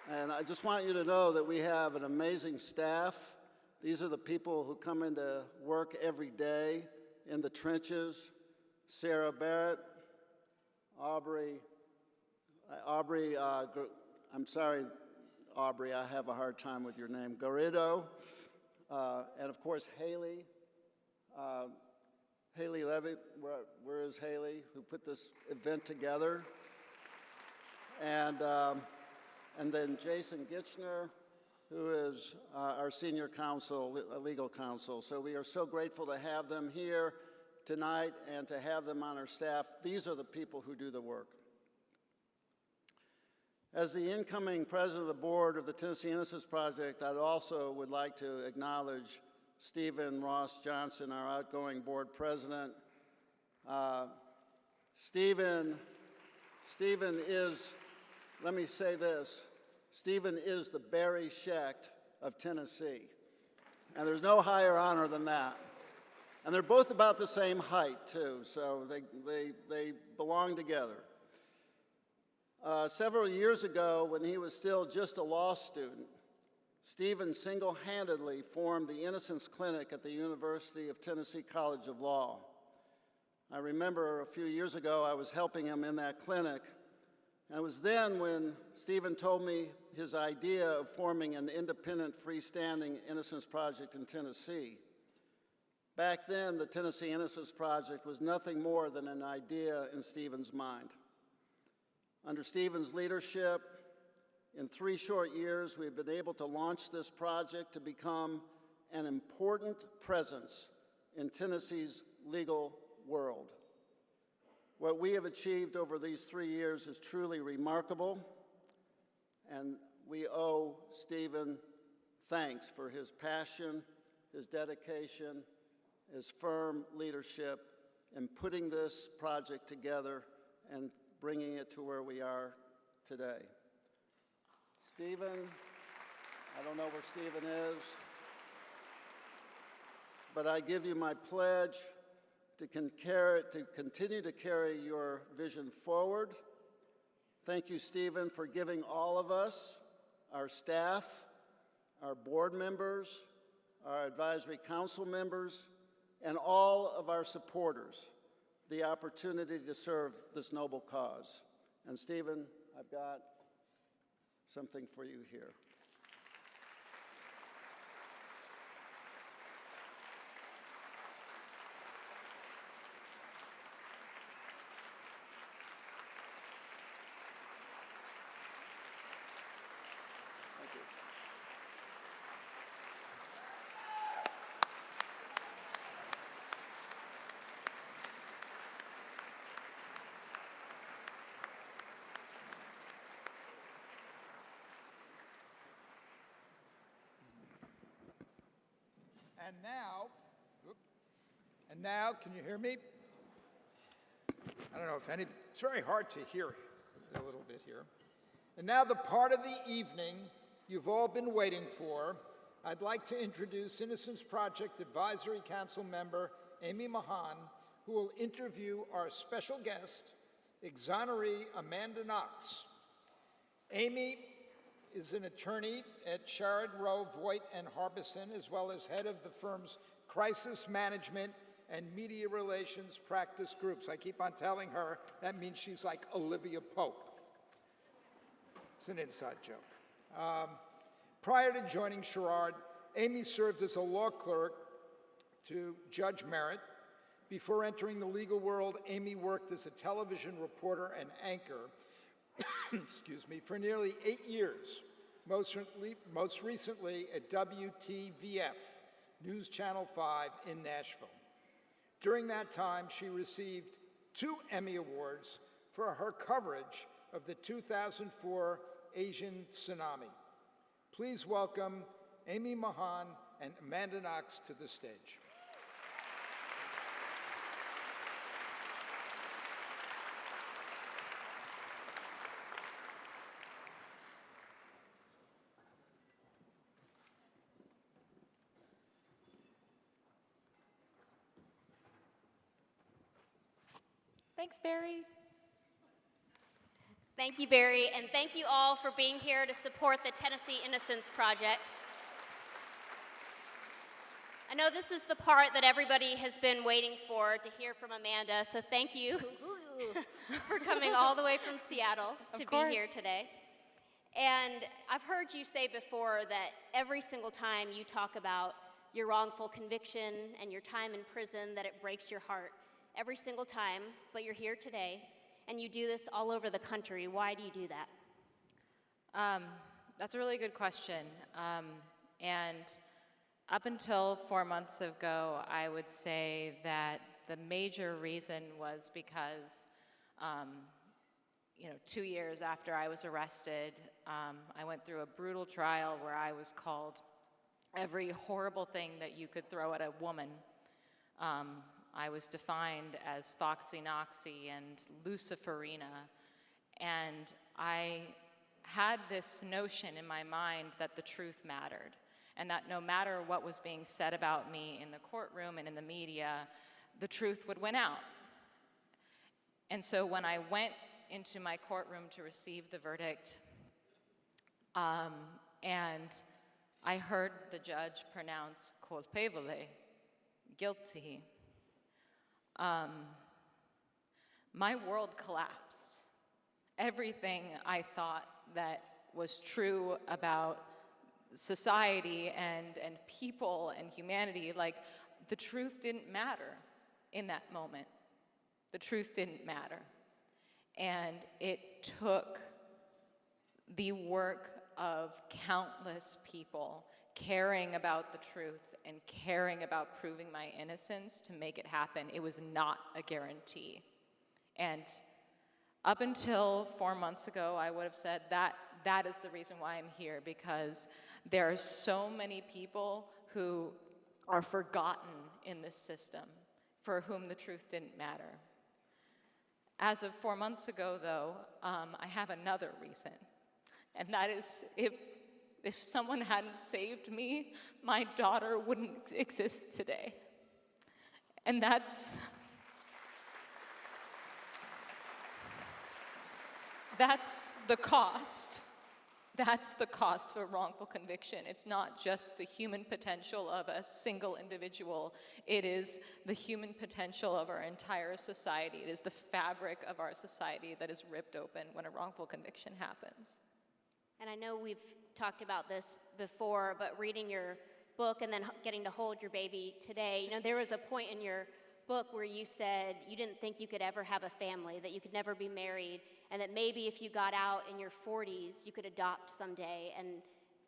And I just want you to know that we have an amazing staff. These are the people who come into work every day in the trenches. Sarah Barrett, Aubrey, I'm sorry, Aubrey, I have a hard time with your name, Garrido, and of course Haley, Haley Levy, where is Haley, who put this event together, and then Jason Gitchner, who is our senior counsel, legal counsel. So we are so grateful to have them here tonight and to have them on our staff. These are the people who do the work. As the incoming president of the board of the Tennessee Innocence Project, I also would like to acknowledge Stephen Ross Johnson, our outgoing board president. Stephen is, let me say this, Stephen is the Barry Scheck of Tennessee. And there's no higher honor than that. And they're both about the same height, too, so they belong together. Several years ago, when he was still just a law student, Stephen single-handedly formed the Innocence Clinic at the University of Tennessee College of Law. I remember a few years ago I was helping him in that clinic, and it was then when Stephen told me his idea of forming an independent, freestanding Innocence Project in Tennessee. Back then, the Tennessee Innocence Project was nothing more than an idea in Stephen's mind. Under Stephen's leadership, in 3 short years, we've been able to launch this project to become an important presence in Tennessee's legal world. What we have achieved over these 3 years is truly remarkable, and we owe Stephen thanks for his passion, his dedication, his firm leadership in putting this project together and bringing it to where we are today. Stephen, I don't know where Stephen is, but I give you my pledge to continue to carry your vision forward. Thank you, Stephen, for giving all of us, our staff, our board members, our advisory council members, and all of our supporters the opportunity to serve this noble cause. And Stephen, I've got something for you here. Thank you. And now, can you hear me? I don't know if it's very hard to hear a little bit here. And now the part of the evening you've all been waiting for. I'd like to introduce Innocence Project Advisory Council member Amy Mohan, who will interview our special guest, exoneree Amanda Knox. Amy is an attorney at Sharad Rowe, Voigt and Harbison, as well as head of the firm's crisis management and media relations practice groups. I keep on telling her that means she's like Olivia Pope. It's an inside joke. Prior to joining Sharad, Amy served as a law clerk to Judge Merritt. Before entering the legal world, Amy worked as a television reporter and anchor excuse me, for nearly 8 years, most recently at WTVF, News Channel 5 in Nashville. During that time, she received 2 Emmy Awards for her coverage of the 2004 Asian tsunami. Please welcome Amy Mohan and Amanda Knox to the stage. Thanks, Barry. Thank you, Barry, and thank you all for being here to support the Tennessee Innocence Project. I know this is the part that everybody has been waiting for, to hear from Amanda, so thank you for coming all the way from Seattle to be here today. And I've heard you say before that every single time you talk about your wrongful conviction and your time in prison, that it breaks your heart. Every single time, but you're here today, and you do this all over the country. Why do you do that? That's a really good question. And up until 4 months ago, I would say that the major reason was because, 2 years after I was arrested, I went through a brutal trial where I was called every horrible thing that you could throw at a woman. I was defined as Foxy Knoxy and Luciferina, and I had this notion in my mind that the truth mattered, and that no matter what was being said about me in the courtroom and in the media, the truth would win out. And so when I went into my courtroom to receive the verdict, and I heard the judge pronounce colpevole, guilty, my world collapsed. Everything I thought that was true about society and people and humanity, like, the truth didn't matter in that moment. The truth didn't matter. And it took the work of countless people caring about the truth and caring about proving my innocence to make it happen. It was not a guarantee. And up until 4 months ago, I would have said that is the reason why I'm here, because there are so many people who are forgotten in this system, for whom the truth didn't matter. As of 4 months ago, though, I have another reason, and that is if someone hadn't saved me, my daughter wouldn't exist today. And that's the cost That's the cost of a wrongful conviction. It's not just the human potential of a single individual. It is the human potential of our entire society. It is the fabric of our society that is ripped open when a wrongful conviction happens. And I know we've talked about this before, but reading your book and then getting to hold your baby today, you know, there was a point in your book where you said you didn't think you could ever have a family, that you could never be married, and that maybe if you got out in your 40s, you could adopt someday. And,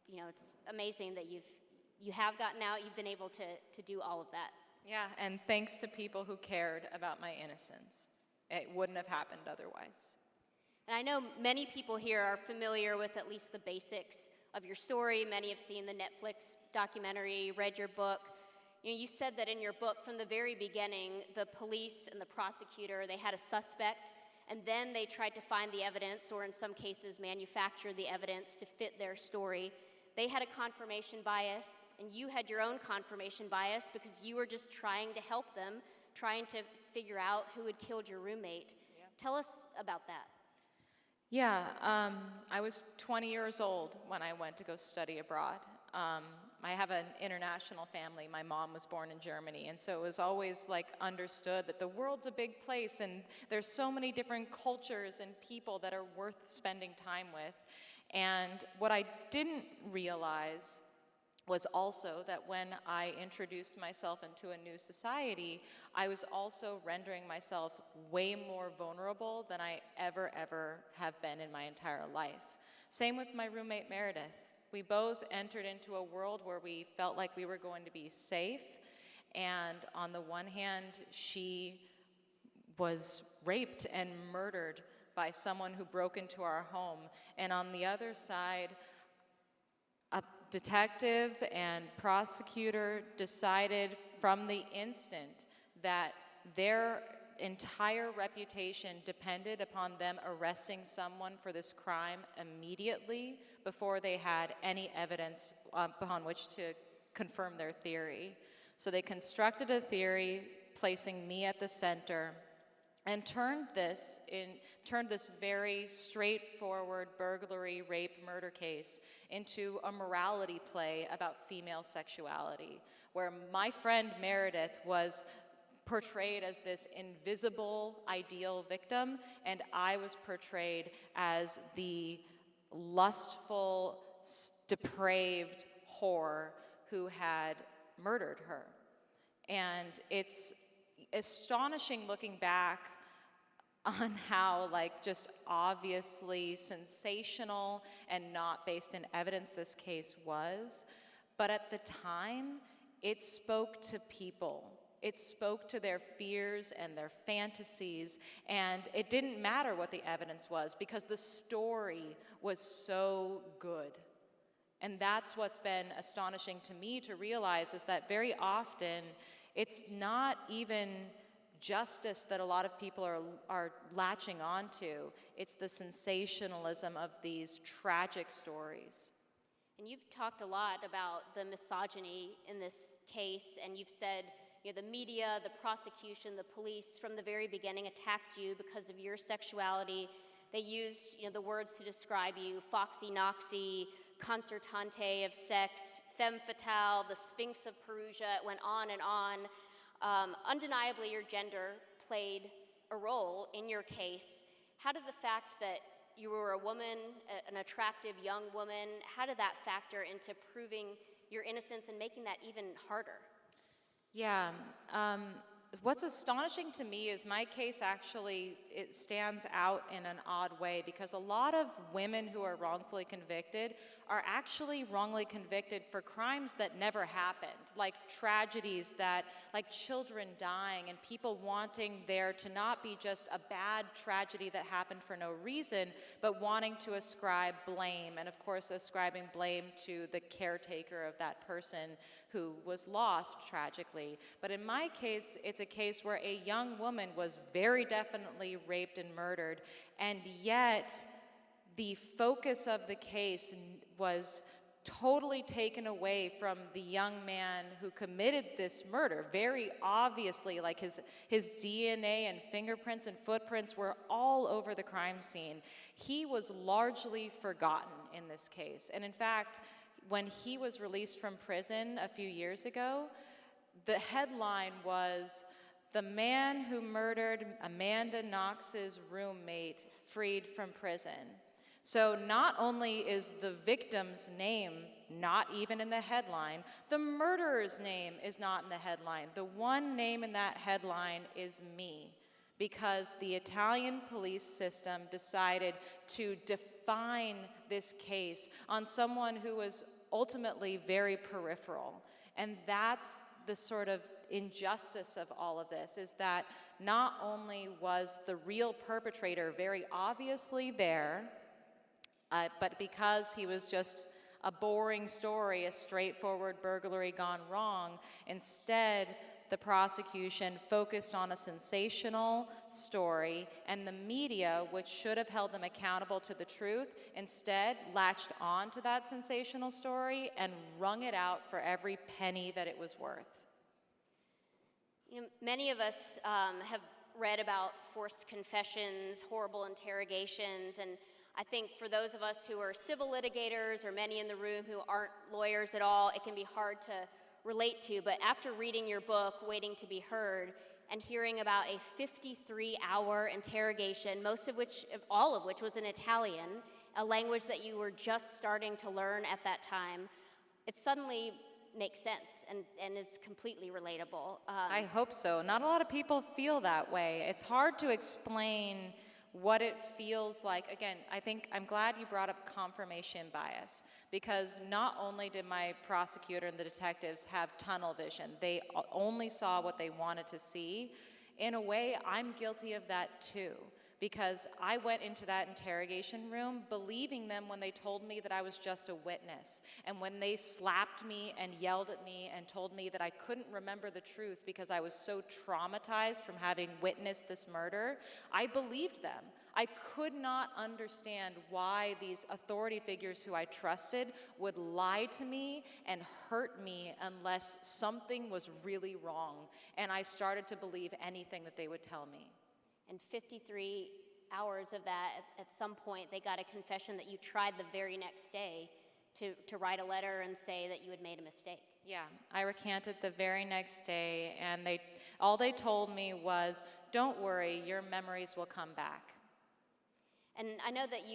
you know, it's amazing that you have gotten out, you've been able to do all of that. Yeah, and thanks to people who cared about my innocence. It wouldn't have happened otherwise. And I know many people here are familiar with at least the basics of your story. Many have seen the Netflix documentary, read your book. You know, you said that in your book from the very beginning, the police and the prosecutor, they had a suspect, and then they tried to find the evidence, or in some cases manufacture the evidence to fit their story. They had a confirmation bias, and you had your own confirmation bias because you were just trying to help them, trying to figure out who had killed your roommate. Yeah. Tell us about that. Yeah, I was 20 years old when I went to go study abroad. I have an international family. My mom was born in Germany, and so it was always like understood that the world's a big place and there's so many different cultures and people that are worth spending time with. And what I didn't realize was also that when I introduced myself into a new society, I was also rendering myself way more vulnerable than I ever have been in my entire life. Same with my roommate Meredith. We both entered into a world where we felt like we were going to be safe, and on the one hand, she was raped and murdered by someone who broke into our home, and on the other side, a detective and prosecutor decided from the instant that their entire reputation depended upon them arresting someone for this crime immediately before they had any evidence upon which to confirm their theory. So they constructed a theory placing me at the center and turned this very straightforward burglary, rape, murder case into a morality play about female sexuality, where my friend Meredith was portrayed as this invisible ideal victim, and I was portrayed as the lustful, depraved whore who had murdered her. And it's astonishing looking back on how, like, just obviously sensational and not based in evidence this case was. But at the time, it spoke to people. It spoke to their fears and their fantasies, and it didn't matter what the evidence was because the story was so good. And that's what's been astonishing to me to realize, is that very often it's not even justice that a lot of people are latching onto. It's the sensationalism of these tragic stories. And you've talked a lot about the misogyny in this case, and you've said, you know, the media, the prosecution, the police from the very beginning attacked you because of your sexuality. They used, you know, the words to describe you: foxy, noxy, concertante of sex, femme fatale, the Sphinx of Perugia. It went on and on. Undeniably, your gender played a role in your case. How did the fact that you were a woman, an attractive young woman, how did that factor into proving your innocence and making that even harder? Yeah, what's astonishing to me is my case actually, it stands out in an odd way, because a lot of women who are wrongfully convicted are actually wrongly convicted for crimes that never happened, like tragedies that, like children dying and people wanting there to not be just a bad tragedy that happened for no reason, but wanting to ascribe blame, and of course ascribing blame to the caretaker of that person who was lost tragically. But in my case, it's a case where a young woman was very definitely raped and murdered, and yet the focus of the case was totally taken away from the young man who committed this murder. Very obviously, like his DNA and fingerprints and footprints were all over the crime scene. He was largely forgotten in this case. And in fact, when he was released from prison a few years ago, the headline was, "The man who murdered Amanda Knox's roommate freed from prison." So not only is the victim's name not even in the headline, the murderer's name is not in the headline. The one name in that headline is me, because the Italian police system decided to define this case on someone who was ultimately very peripheral. And that's the sort of injustice of all of this, is that not only was the real perpetrator very obviously there, but because he was just a boring story, a straightforward burglary gone wrong, instead the prosecution focused on a sensational story, and the media, which should have held them accountable to the truth, instead latched on to that sensational story and wrung it out for every penny that it was worth. You know, many of us have read about forced confessions, horrible interrogations, and I think for those of us who are civil litigators, or many in the room who aren't lawyers at all, it can be hard to relate to. But after reading your book, Waiting to Be Heard, and hearing about a 53-hour interrogation, all of which was in Italian, a language that you were just starting to learn at that time, it suddenly makes sense and is completely relatable. I hope so. Not a lot of people feel that way. It's hard to explain what it feels like. Again, I'm glad you brought up confirmation bias, because not only did my prosecutor and the detectives have tunnel vision, they only saw what they wanted to see. In a way, I'm guilty of that too, because I went into that interrogation room believing them when they told me that I was just a witness. And when they slapped me and yelled at me and told me that I couldn't remember the truth because I was so traumatized from having witnessed this murder, I believed them. I could not understand why these authority figures who I trusted would lie to me and hurt me unless something was really wrong. And I started to believe anything that they would tell me. And 53 hours of that, at some point, they got a confession that you tried the very next day to write a letter and say that you had made a mistake. Yeah, I recanted the very next day, and all they told me was, "Don't worry, your memories will come back." And I know that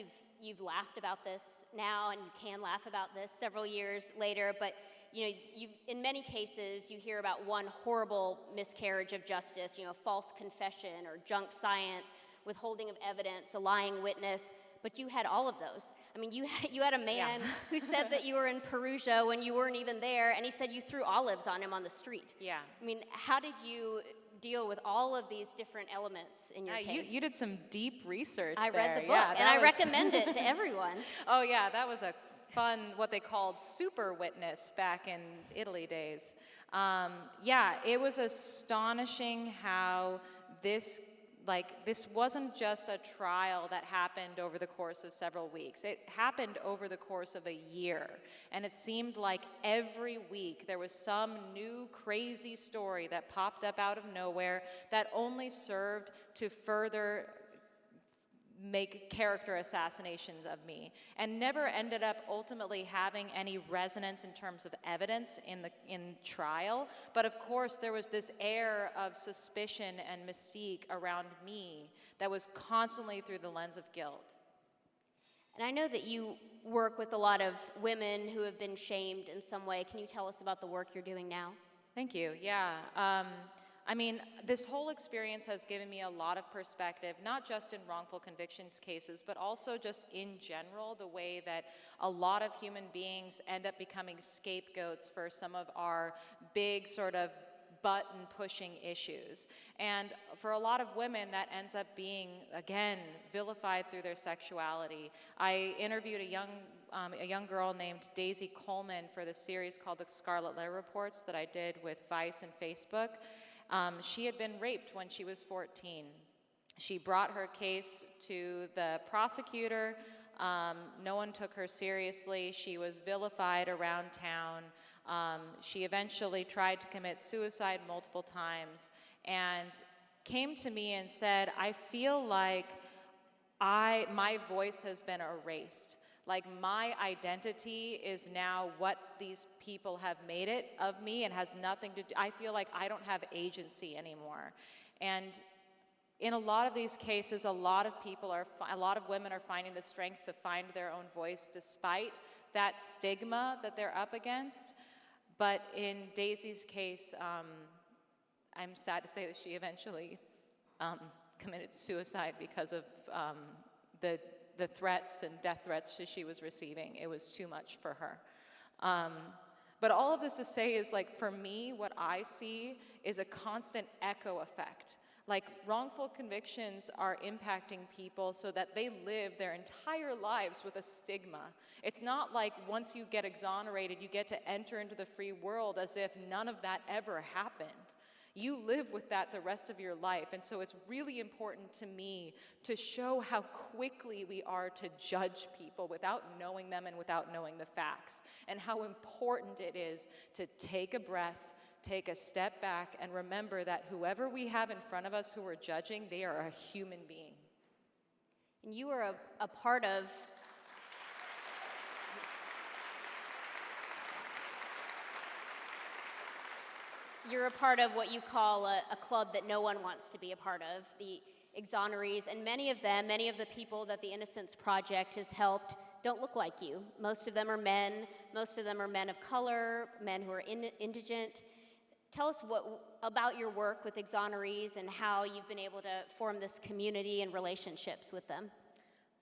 you've laughed about this now, and you can laugh about this several years later, but in many cases, you hear about one horrible miscarriage of justice, false confession or junk science, withholding of evidence, a lying witness, but you had all of those. I mean, you had a man who said that you were in Perugia when you weren't even there, and he said you threw olives on him on the street. Yeah. I mean, how did you deal with all of these different elements in your case? You did some deep research. I read the book, yeah, and I recommend it to everyone. Oh yeah, that was a fun, what they called super witness back in Italy days. It was astonishing how this wasn't just a trial that happened over the course of several weeks. It happened over the course of a year. And it seemed like every week there was some new crazy story that popped up out of nowhere that only served to further make character assassinations of me, and never ended up ultimately having any resonance in terms of evidence in trial. But of course, there was this air of suspicion and mystique around me that was constantly through the lens of guilt. And I know that you work with a lot of women who have been shamed in some way. Can you tell us about the work you're doing now? Thank you. Yeah. This whole experience has given me a lot of perspective, not just in wrongful convictions cases, but also just in general, the way that a lot of human beings end up becoming scapegoats for some of our big sort of button-pushing issues. And for a lot of women, that ends up being, again, vilified through their sexuality. I interviewed a young girl named Daisy Coleman for the series called The Scarlet Letter Reports that I did with Vice and Facebook. She had been raped when she was 14. She brought her case to the prosecutor. No one took her seriously. She was vilified around town. She eventually tried to commit suicide multiple times and came to me and said, "I feel like my voice has been erased. Like, my identity is now what these people have made it of me and has nothing to do, I feel like I don't have agency anymore. And in a lot of these cases, a lot of women are finding the strength to find their own voice despite that stigma that they're up against. But in Daisy's case, I'm sad to say that she eventually committed suicide because of the threats and death threats that she was receiving. It was too much for her. But all of this to say is, like, for me, what I see is a constant echo effect. Like, wrongful convictions are impacting people so that they live their entire lives with a stigma. It's not like once you get exonerated, you get to enter into the free world as if none of that ever happened. You live with that the rest of your life. And so it's really important to me to show how quickly we are to judge people without knowing them and without knowing the facts, and how important it is to take a breath, take a step back, and remember that whoever we have in front of us who we're judging, they are a human being. And you are a part of you're a part of what you call a club that no one wants to be a part of, the exonerees, and many of the people that the Innocence Project has helped don't look like you. Most of them are men. Most of them are men of color, men who are indigent. Tell us about your work with exonerees and how you've been able to form this community and relationships with them.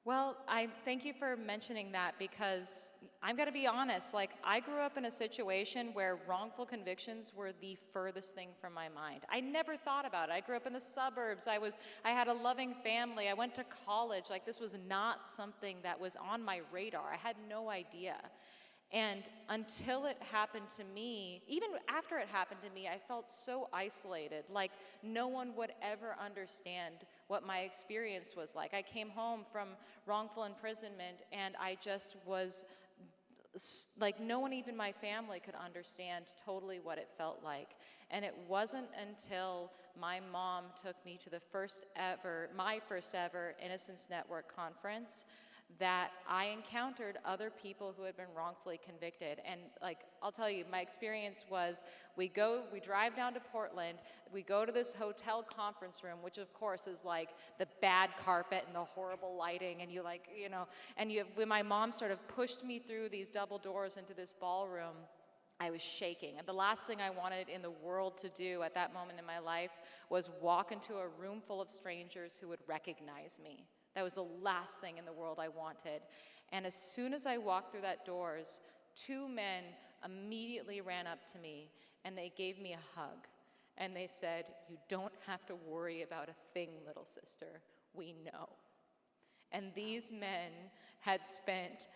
Well, I thank you for mentioning that, because I'm going to be honest, like, I grew up in a situation where wrongful convictions were the furthest thing from my mind. I never thought about it. I grew up in the suburbs. I had a loving family. I went to college. Like, this was not something that was on my radar. I had no idea. And until it happened to me, even after it happened to me, I felt so isolated, like no one would ever understand what my experience was like. I came home from wrongful imprisonment, and I just was like, no one, even my family, could understand totally what it felt like. And it wasn't until my mom took me to my first ever Innocence Network conference that I encountered other people who had been wrongfully convicted. And, like, I'll tell you, my experience was, we drive down to Portland, we go to this hotel conference room, which of course is like the bad carpet and the horrible lighting, and when my mom sort of pushed me through these double doors into this ballroom, I was shaking. And the last thing I wanted in the world to do at that moment in my life was walk into a room full of strangers who would recognize me. That was the last thing in the world I wanted. And as soon as I walked through that doors, two men immediately ran up to me, and they gave me a hug. And they said, "You don't have to worry about a thing, little sister. We know." And these men had spent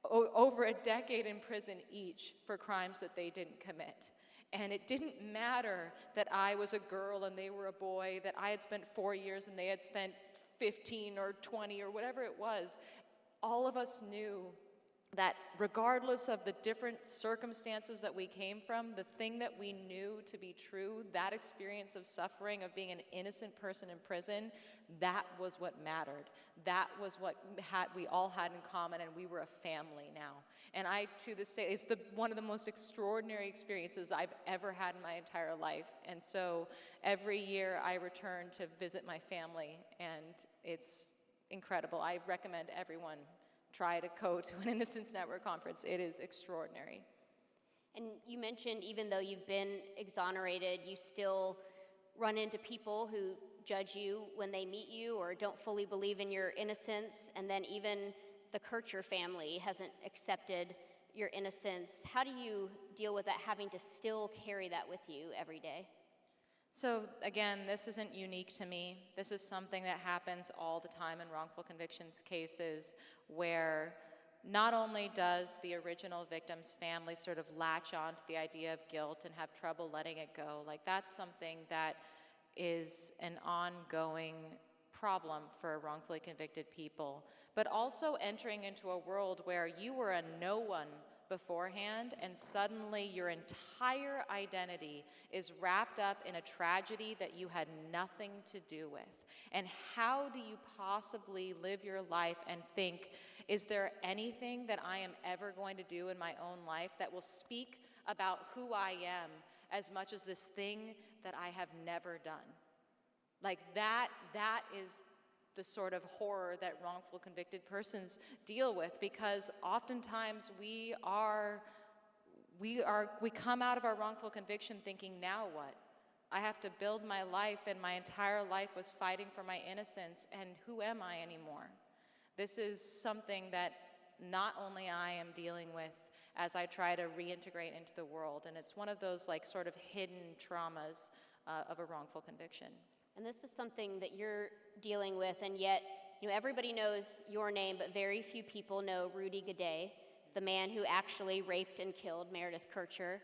over a decade in prison each for crimes that they didn't commit. And it didn't matter that I was a girl and they were a boy, that I had spent 4 years and they had spent 15 or 20 or whatever it was. All of us knew that regardless of the different circumstances that we came from, the thing that we knew to be true, that experience of suffering, of being an innocent person in prison, that was what mattered. That was what we all had in common, and we were a family now. And I, to this day, it's one of the most extraordinary experiences I've ever had in my entire life. And so every year I return to visit my family, and it's incredible. I recommend everyone try to go to an Innocence Network conference. It is extraordinary. And you mentioned, even though you've been exonerated, you still run into people who judge you when they meet you or don't fully believe in your innocence, and then even the Curcio family hasn't accepted your innocence. How do you deal with that, having to still carry that with you every day? So again, this isn't unique to me. This is something that happens all the time in wrongful convictions cases, where not only does the original victim's family sort of latch on to the idea of guilt and have trouble letting it go, like that's something that is an ongoing problem for wrongfully convicted people, but also entering into a world where you were a no one beforehand, and suddenly your entire identity is wrapped up in a tragedy that you had nothing to do with. And how do you possibly live your life and think, is there anything that I am ever going to do in my own life that will speak about who I am as much as this thing that I have never done? Like that is the sort of horror that wrongful convicted persons deal with, because oftentimes we come out of our wrongful conviction thinking, now what? I have to build my life, and my entire life was fighting for my innocence, and who am I anymore? This is something that not only I am dealing with as I try to reintegrate into the world, and it's one of those like sort of hidden traumas of a wrongful conviction. And this is something that you're dealing with, and yet, everybody knows your name, but very few people know Rudy Gaudet, the man who actually raped and killed Meredith Curcio.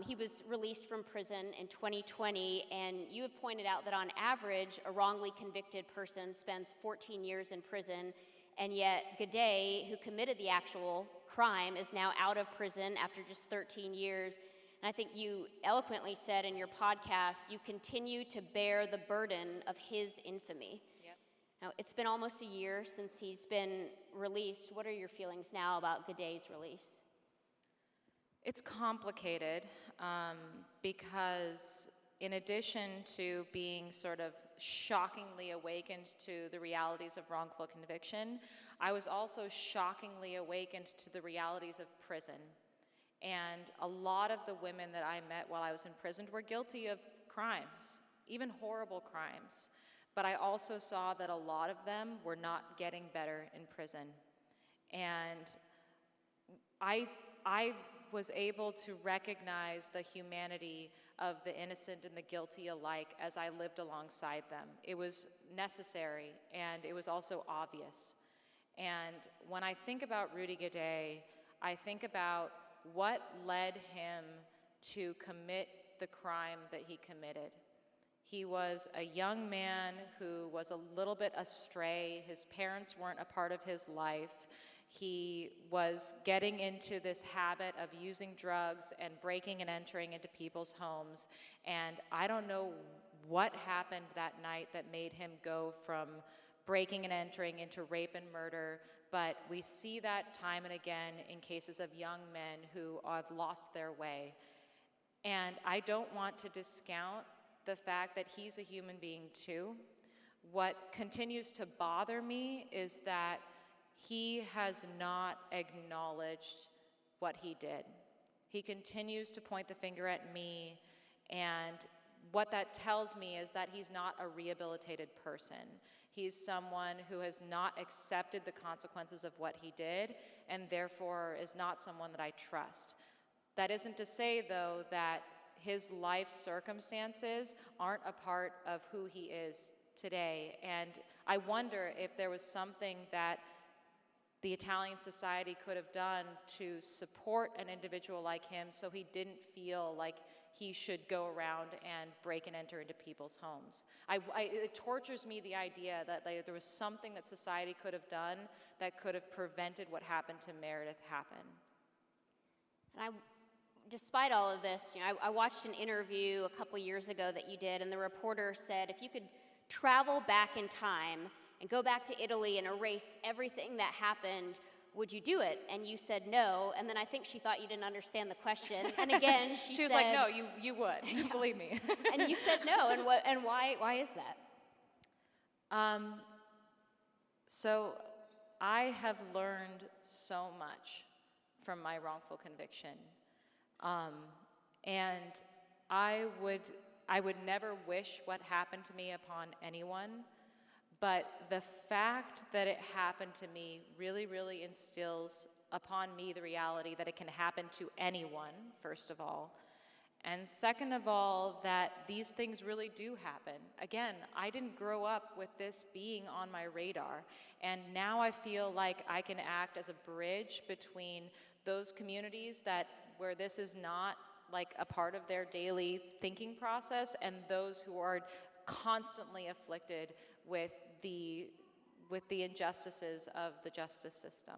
He was released from prison in 2020, and you have pointed out that on average, a wrongly convicted person spends 14 years in prison, and yet Gaudet, who committed the actual crime, is now out of prison after just 13 years. And I think you eloquently said in your podcast, you continue to bear the burden of his infamy. Yep. Now, it's been almost a year since he's been released. What are your feelings now about Gaudet's release? It's complicated because in addition to being sort of shockingly awakened to the realities of wrongful conviction, I was also shockingly awakened to the realities of prison. And a lot of the women that I met while I was imprisoned were guilty of crimes, even horrible crimes. But I also saw that a lot of them were not getting better in prison. And I was able to recognize the humanity of the innocent and the guilty alike as I lived alongside them. It was necessary, and it was also obvious. And when I think about Rudy Gaudet, I think about what led him to commit the crime that he committed. He was a young man who was a little bit astray. His parents weren't a part of his life. He was getting into this habit of using drugs and breaking and entering into people's homes. And I don't know what happened that night that made him go from breaking and entering into rape and murder, but we see that time and again in cases of young men who have lost their way. And I don't want to discount the fact that he's a human being too. What continues to bother me is that he has not acknowledged what he did. He continues to point the finger at me, and what that tells me is that he's not a rehabilitated person. He's someone who has not accepted the consequences of what he did, and therefore is not someone that I trust. That isn't to say, though, that his life circumstances aren't a part of who he is today. And I wonder if there was something that the Italian society could have done to support an individual like him so he didn't feel like he should go around and break and enter into people's homes. It tortures me, the idea that there was something that society could have done that could have prevented what happened to Meredith happen. And despite all of this, I watched an interview a couple years ago that you did, and the reporter said, if you could travel back in time and go back to Italy and erase everything that happened, would you do it? And you said no, and then I think she thought you didn't understand the question. And again, she was said, like, no, you would, believe me. And you said no, and why is that? So I have learned so much from my wrongful conviction. And I would never wish what happened to me upon anyone, but the fact that it happened to me really, really instills upon me the reality that it can happen to anyone, first of all. And second of all, that these things really do happen. Again, I didn't grow up with this being on my radar, and now I feel like I can act as a bridge between those communities where this is not like a part of their daily thinking process, and those who are constantly afflicted with the injustices of the justice system.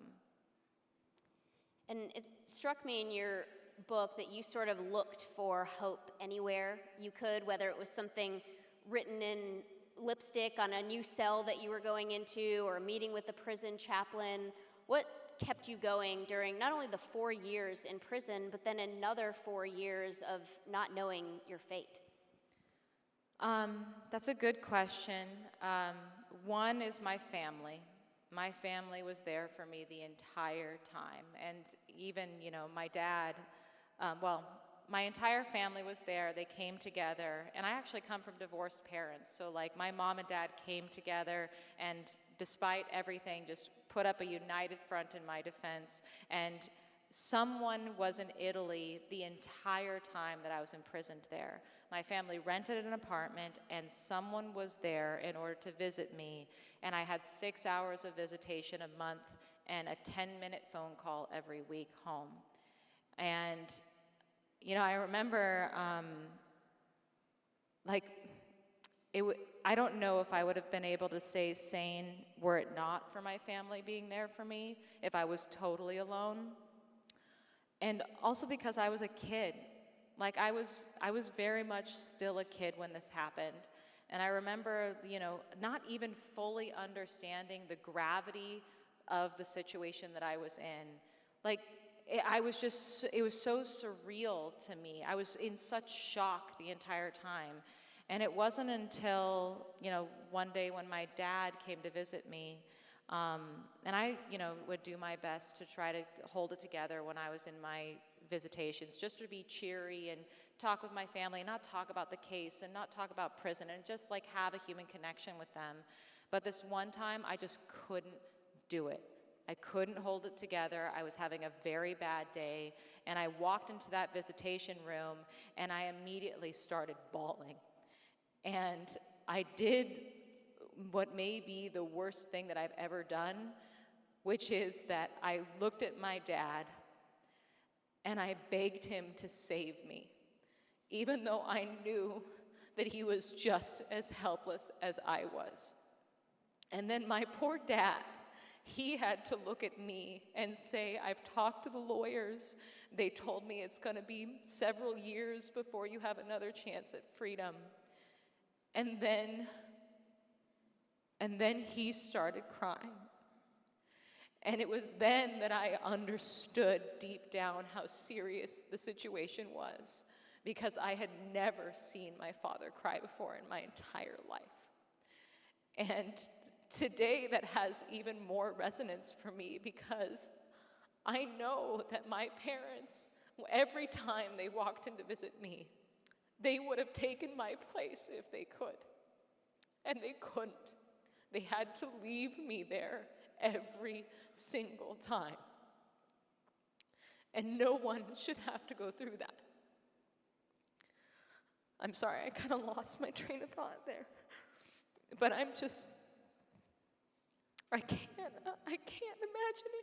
And it struck me in your book that you sort of looked for hope anywhere you could, whether it was something written in lipstick on a new cell that you were going into or a meeting with the prison chaplain. What kept you going during not only the 4 years in prison, but then another 4 years of not knowing your fate? That's a good question. One is my family. My family was there for me the entire time. And even, my dad, my entire family was there. They came together. And I actually come from divorced parents. So, my mom and dad came together and, despite everything, just put up a united front in my defense. And someone was in Italy the entire time that I was imprisoned there. My family rented an apartment, and someone was there in order to visit me. And I had 6 hours of visitation a month and a 10-minute phone call every week home. And, I remember, I don't know if I would have been able to stay sane were it not for my family being there for me, if I was totally alone. And also because I was a kid. I was very much still a kid when this happened. And I remember, not even fully understanding the gravity of the situation that I was in. It was so surreal to me. I was in such shock the entire time. And it wasn't until, one day when my dad came to visit me, and I, would do my best to try to hold it together when I was in my visitations, just to be cheery and talk with my family, and not talk about the case and not talk about prison, and just have a human connection with them. But this one time, I just couldn't do it. I couldn't hold it together. I was having a very bad day, and I walked into that visitation room, and I immediately started bawling. And I did what may be the worst thing that I've ever done, which is that I looked at my dad and I begged him to save me, even though I knew that he was just as helpless as I was. And then my poor dad, he had to look at me and say, I've talked to the lawyers. They told me it's going to be several years before you have another chance at freedom. And then he started crying. And it was then that I understood deep down how serious the situation was, because I had never seen my father cry before in my entire life. And today that has even more resonance for me, because I know that my parents, every time they walked in to visit me, they would have taken my place if they could. And they couldn't. They had to leave me there every single time. And no one should have to go through that. I'm sorry, I kind of lost my train of thought there. But I can't imagine it.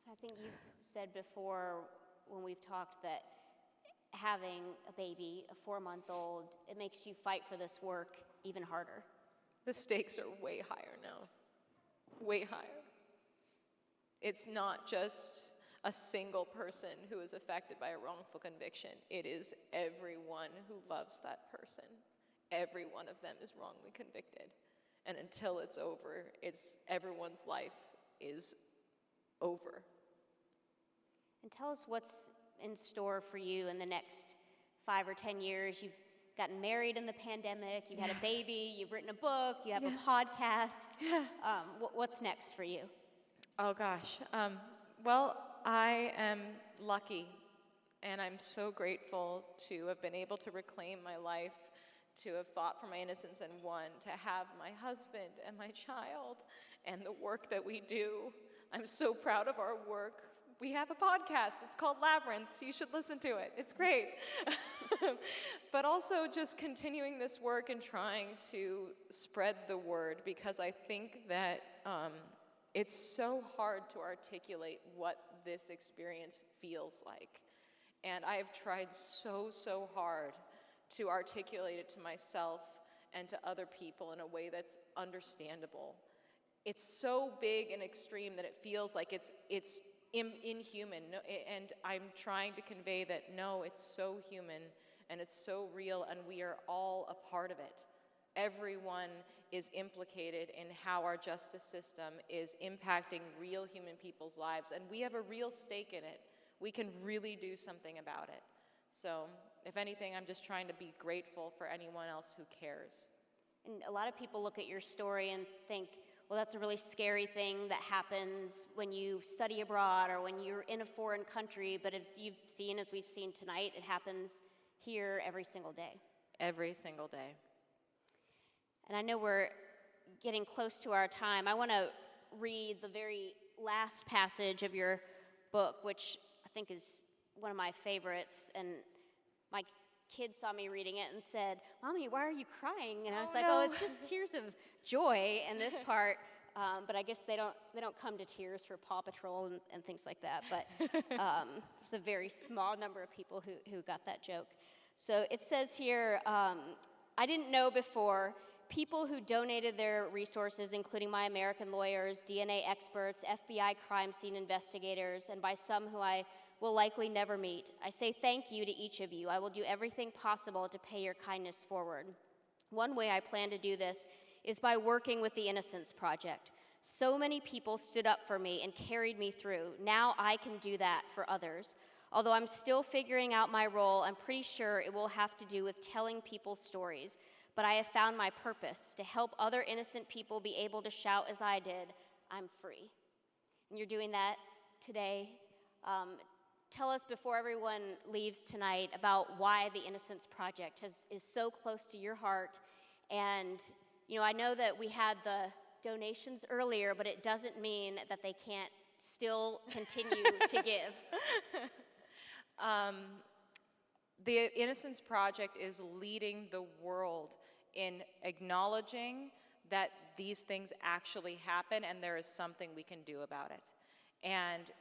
I think you've said before when we've talked that having a baby, a 4-month-old, it makes you fight for this work even harder. The stakes are way higher now. Way higher. It's not just a single person who is affected by a wrongful conviction. It is everyone who loves that person. Every one of them is wrongly convicted. And until it's over, everyone's life is over. And tell us what's in store for you in the next 5 or 10 years. You've gotten married in the pandemic, you've had a baby, you've written a book, you have a podcast. What's next for you? Oh gosh. Well, I am lucky, and I'm so grateful to have been able to reclaim my life, to have fought for my innocence and won, to have my husband and my child and the work that we do. I'm so proud of our work. We have a podcast. It's called Labyrinths. You should listen to it. It's great. But also just continuing this work and trying to spread the word, because I think that it's so hard to articulate what this experience feels like. And I've tried so hard to articulate it to myself and to other people in a way that's understandable. it's so big and extreme that it feels like it's inhuman. And I'm trying to convey that no, it's so human and it's so real, and we are all a part of it. Everyone is implicated in how our justice system is impacting real human people's lives, and we have a real stake in it. We can really do something about it. So, if anything, I'm just trying to be grateful for anyone else who cares. And a lot of people look at your story and think, well, that's a really scary thing that happens when you study abroad or when you're in a foreign country, but as we've seen tonight, it happens here every single day. Every single day. And I know we're getting close to our time. I want to read the very last passage of your book, which I think is one of my favorites. And my kids saw me reading it and said, "Mommy, why are you crying?" And I was like, no. "Oh, it's just tears of joy in this part." But I guess they don't come to tears for Paw Patrol and things like that. But there's a very small number of people who got that joke. So it says here, I didn't know before, people who donated their resources, including my American lawyers, DNA experts, FBI crime scene investigators, and by some who I will likely never meet. I say thank you to each of you. I will do everything possible to pay your kindness forward. One way I plan to do this is by working with the Innocence Project. So many people stood up for me and carried me through. Now I can do that for others. Although I'm still figuring out my role, I'm pretty sure it will have to do with telling people's stories. But I have found my purpose, to help other innocent people be able to shout as I did, "I'm free." And you're doing that today. Tell us before everyone leaves tonight about why the Innocence Project is so close to your heart. And I know that we had the donations earlier, but it doesn't mean that they can't still continue to give. The Innocence Project is leading the world in acknowledging that these things actually happen and there is something we can do about it. And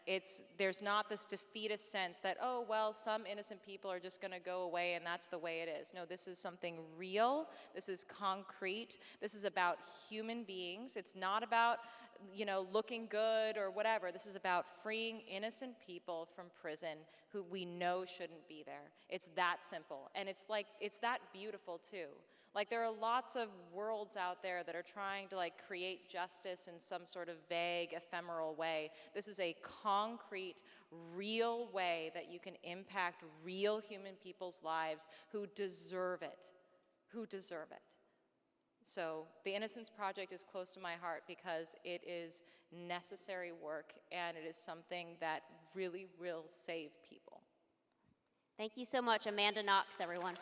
there's not this defeatist sense that, oh, well, some innocent people are just going to go away and that's the way it is. No, this is something real. This is concrete. This is about human beings. It's not about, looking good or whatever. This is about freeing innocent people from prison who we know shouldn't be there. It's that simple. And it's that beautiful too. Like, there are lots of worlds out there that are trying to create justice in some sort of vague, ephemeral way. This is a concrete, real way that you can impact real human people's lives who deserve it. So the Innocence Project is close to my heart because it is necessary work and it is something that really will save people. Thank you so much, Amanda Knox, everyone.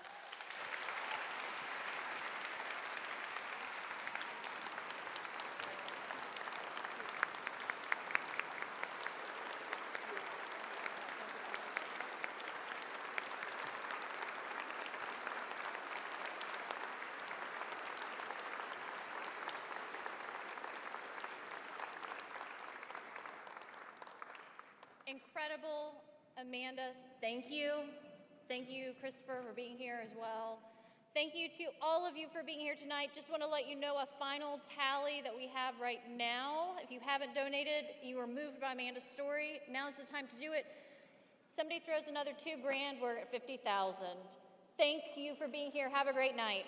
Incredible. Amanda, thank you. Thank you, Christopher, for being here as well. Thank you to all of you for being here tonight. Just want to let you know a final tally that we have right now. If you haven't donated, you were moved by Amanda's story, now's the time to do it. Somebody throws another $2,000, we're at $50,000. Thank you for being here. Have a great night.